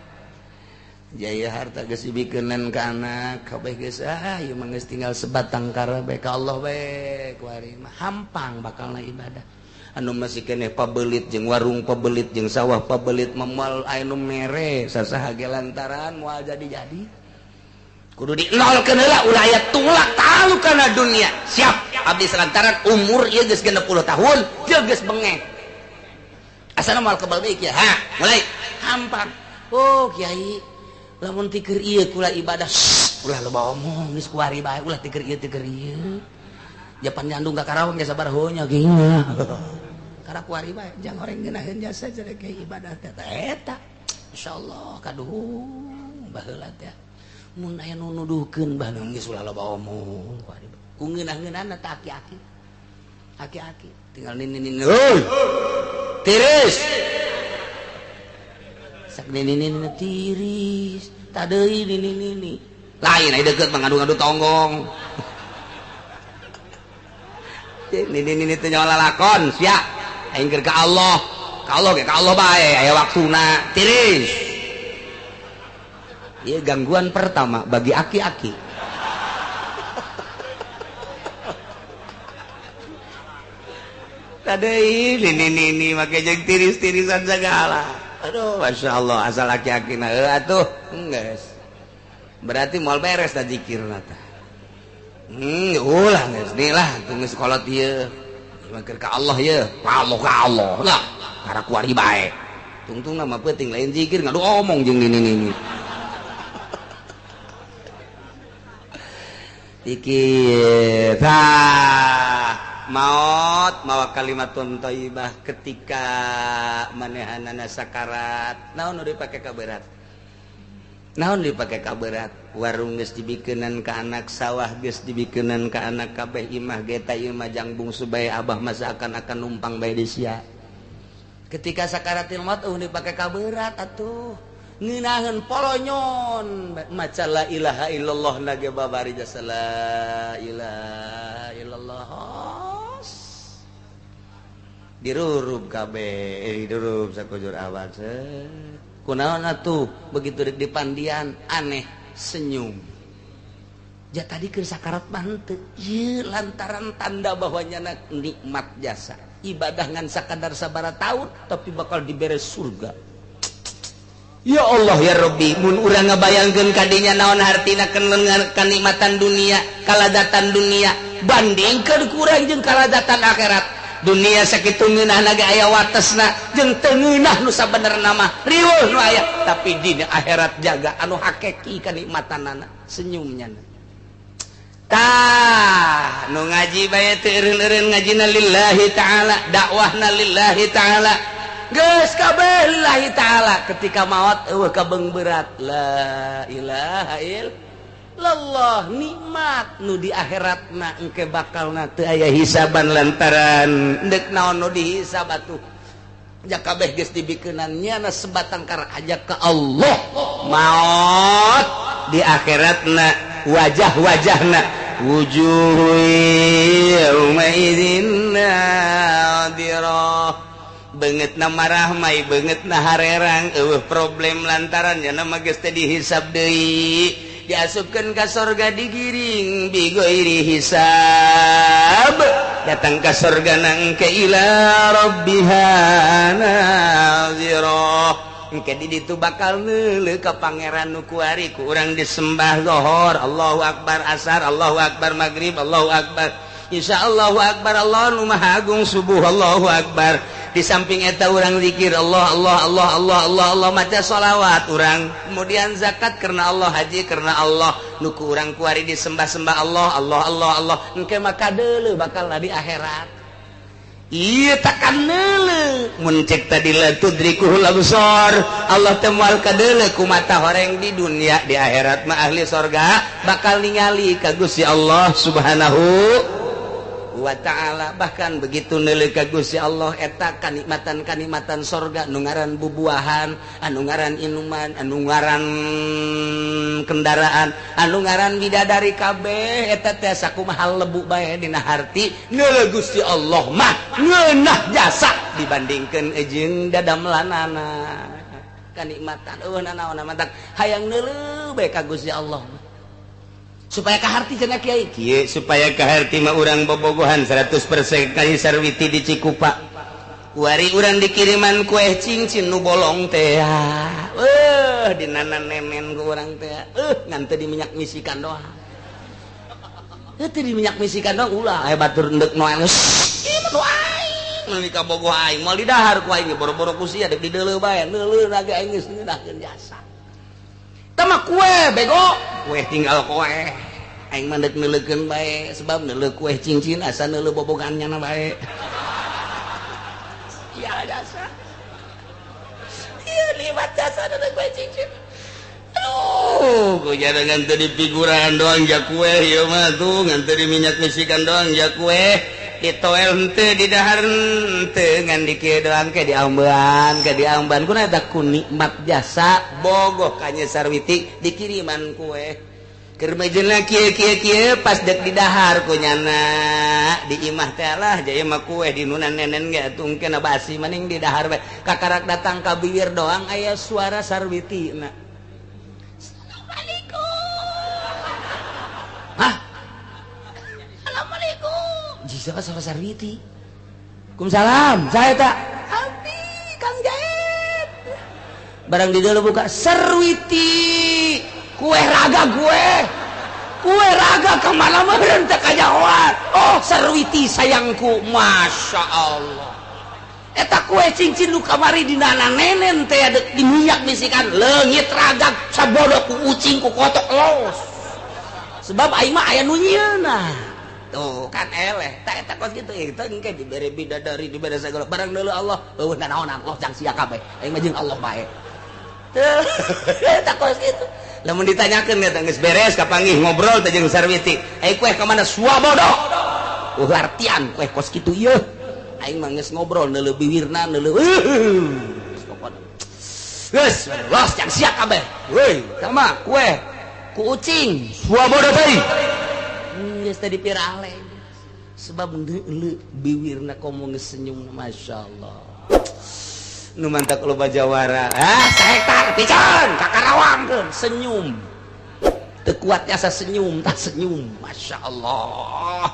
jaya harta geus dibikeunnan ka anak kabeh geus ieu mah geus tinggal sebatang kara bae ka Allah bae kuari mah hampang bakalna ibadah anu masih keneh pabelit jeung warung pabelit jeung sawah pabelit memal anu mere sasaha ge lantaran moal jadi kudu dinolkeun heula ulah aya tulak talu kana dunia siap abdi lantaran umur ieu geus 60 tahun teu geus bengeng asana moal kebal deui kieu mulai hampang oh kiai lamun ti keur ieu kula ibadah ulah loba omong geus kuari bae ulah ti keur ieu japan nyandung ka Karawang ge sabar heunya geunya kara kuari bae jang horeng ngeunaheun jasa jadi kayak ibadah eta insyaallah kaduh baheula teh mun aya nu nuduhkeun baheula geus ulah loba omong kuari ku ngeunah-ngeunahna teh aki-aki tinggal ninin heuy tiris sak ninin tiris tadeui nini lain aya deukeut mangadu-ngadu tonggong nini teh nyawa lalakon sia aing keur ka Allah bae aya waktuna tiris ieu gangguan pertama bagi aki-aki tadeuy nini make jeung tiris-tirisan segala aduh masyaallah asal aki-aki na atuh geus berarti moal beres da zikirna teh ulah geus lah tunggu sekolot ieu keur ka Allah ye ka Allah lah kara kuari bae tungtung mah penting lain zikir ngadu omong jeung nini zikir maut mawa kalimatun thayyibah ketika manehanana sakarat naon nu dipake kaberat warung geus dibikeunan ka anak sawah geus dibikeunan ka anak kabeh imah geta ieu mah jang bungsu bae abah mah akan numpang bae di sia ketika sakaratil maut dipake kaberat atuh ngeunaheun polonyon maca la ilaha illallah nage babari jasa la ilaha illallah dirurub kabeh dirurub sakujur awak kunaon atuh begitu dipandian aneh senyum ja tadi keur sakarat mah henteu ieu lantaran tanda bahwanya nikmat jasa ibadah ngan sakadar sabara taun tapi bakal dibere surga. Ya Allah ya Rabbi mun urang ngabayangkeun kadinya naon hartina kanikmatan dunia kaladatan dunia bandingkeun ku urang jeung kaladatan akhirat dunia sakitu ngeunahna ge aya watesna jeung teu ngeunah nu sabenerna mah riweuh nu aya tapi di akhirat jaga anu hakiki kanikmatanana senyumnya tah nu ngaji bae teu eureun-eureun ngajina lillahi ta'ala dakwahna lillahi ta'ala geus kabeh lillahi ta'ala ketika maot eueuh kabeng berat la ilaha illallah nikmat nu di akhiratna engke bakalna teu aya hisaban lantaran deuk naon nu dihisab atuh ja kabeh geus dibikeunan nyana sebatang kara aja ka Allah maot di akhiratna wajah-wajahna wujuh yauma idzin nadirah beungeutna marah mai beungeutna harerang eueuh problem lantaran nya mah geus teh dihisab deui diasupkeun ka sorga digiring bi ghairi hisab datang ka sorga engke ila rabbiha nazirah engke di ditu bakal neuleuh ka pangeran nu kuari ku urang disembah zuhur Allahu akbar asar Allahu akbar maghrib Allahu akbar insya Allahu akbar Allah nu maha agung subuh Allahu akbar di samping eta urang zikir Allah Allah Allah Allah Allah Allah maca sholawat urang kemudian zakat karena Allah haji karena Allah nu ku urang kuari disembah-sembah Allah Allah Allah Allah engke mah kadeuleuh bakalna di akhirat ieu takan neuleuh mun cek tadi la tudrikuhul absar Allah teh moal kadeuleuh ku mata horeng di dunia di akhirat mah ahli surga bakal ningali ka Gusti Allah subhanahu wa ta'ala. Bahkan begitu neuleuh ka Gusti Allah eta kanikmatan-kanikmatan sorga anu ngaran bubuahan, anu ngaran inuman, anu ngaran kendaraan, anu ngaran bidadari kabeh eta teh sakumaha lebu bae dina harti neuleuh Gusti Allah mah ngeunah jasa dibandingkeun jeung dadamelanana. Kanikmatan nanaon mantap hayang neuleuh bae ka Gusti Allah supaya kaharti cenah kiai kieu supaya kaharti mah urang bobogohan 100% kali Sarwiti di Cikupa kuari urang dikiriman kue cincin nu bolong teh dinana nemen ku urang teh ngan teu diminyak misikan doang teu diminyak misikan doang ulah aya batur endek noel ieu nu aing nu ka bogoh aing moal didahar ku aing boro-boro ku sia dek dideuleuh bae neuleuh naga aing geus ngeunahkeun jasa tama kue bego kue tinggal kue aing mah deuk neuleukeun bae sebab neuleuh kue cincin asa neuleuh bobogannya na bae iya jasa iya liwat jasa neuleuh kue cincin aduh ku jada ngan teu dipiguran doang ja kue ieu mah tuh ngan teu diminyak misikan doang ja kue ditoel henteu di dahar henteu ngan di kieu doang ke diamban kuna eta ku nikmat jasa bogoh ka Nya Sarwiti dikiriman kue keur mejeuna kieu pas dek di dahar ku nyana di imah teh lah jaya mah kue di nunan nenen ge tungkeun basi mending di dahar bae kakarak datang ka bibir doang aya suara Sarwiti na siapa sama Sarwiti? Kumsalam, saya tak. Abi, Kang Jahit. Barang di dalam buka Sarwiti, kue raga kue raga kemana meren teh kajauhan. Oh Sarwiti sayangku, masya Allah. Eta kue cincin lu kamari di nana nenen teh ada di minyak misikan leungit raga sabodo ku ucing ku kotok los. Sebab aing mah aya nu nyieunna. Tuh kan eleh tak eta kos kitu eta engke dibere bidadari dibere segala barang deuleuh Allah eueuh nanaonan Allah jang sia kabeh aing mah jeung Allah bae teu eta kos kitu lamun ditanyakeun eta geus beres kapanggih ngobrol teh jeung Sarwiti ai kue ka mana Swabodo artian kue kos kitu ieu aing mah geus ngobrol neuleuh bibirna neuleuh geus los jang sia kabeh euy sama kue ku ucing Swabodo teh geus tadi pirale sebab neuleuh bibirna komo geus senyum masya Allah nu mantak loba jawara sahektar pican kakarawangkeun senyum teu kuat asa senyum tak senyum masya Allah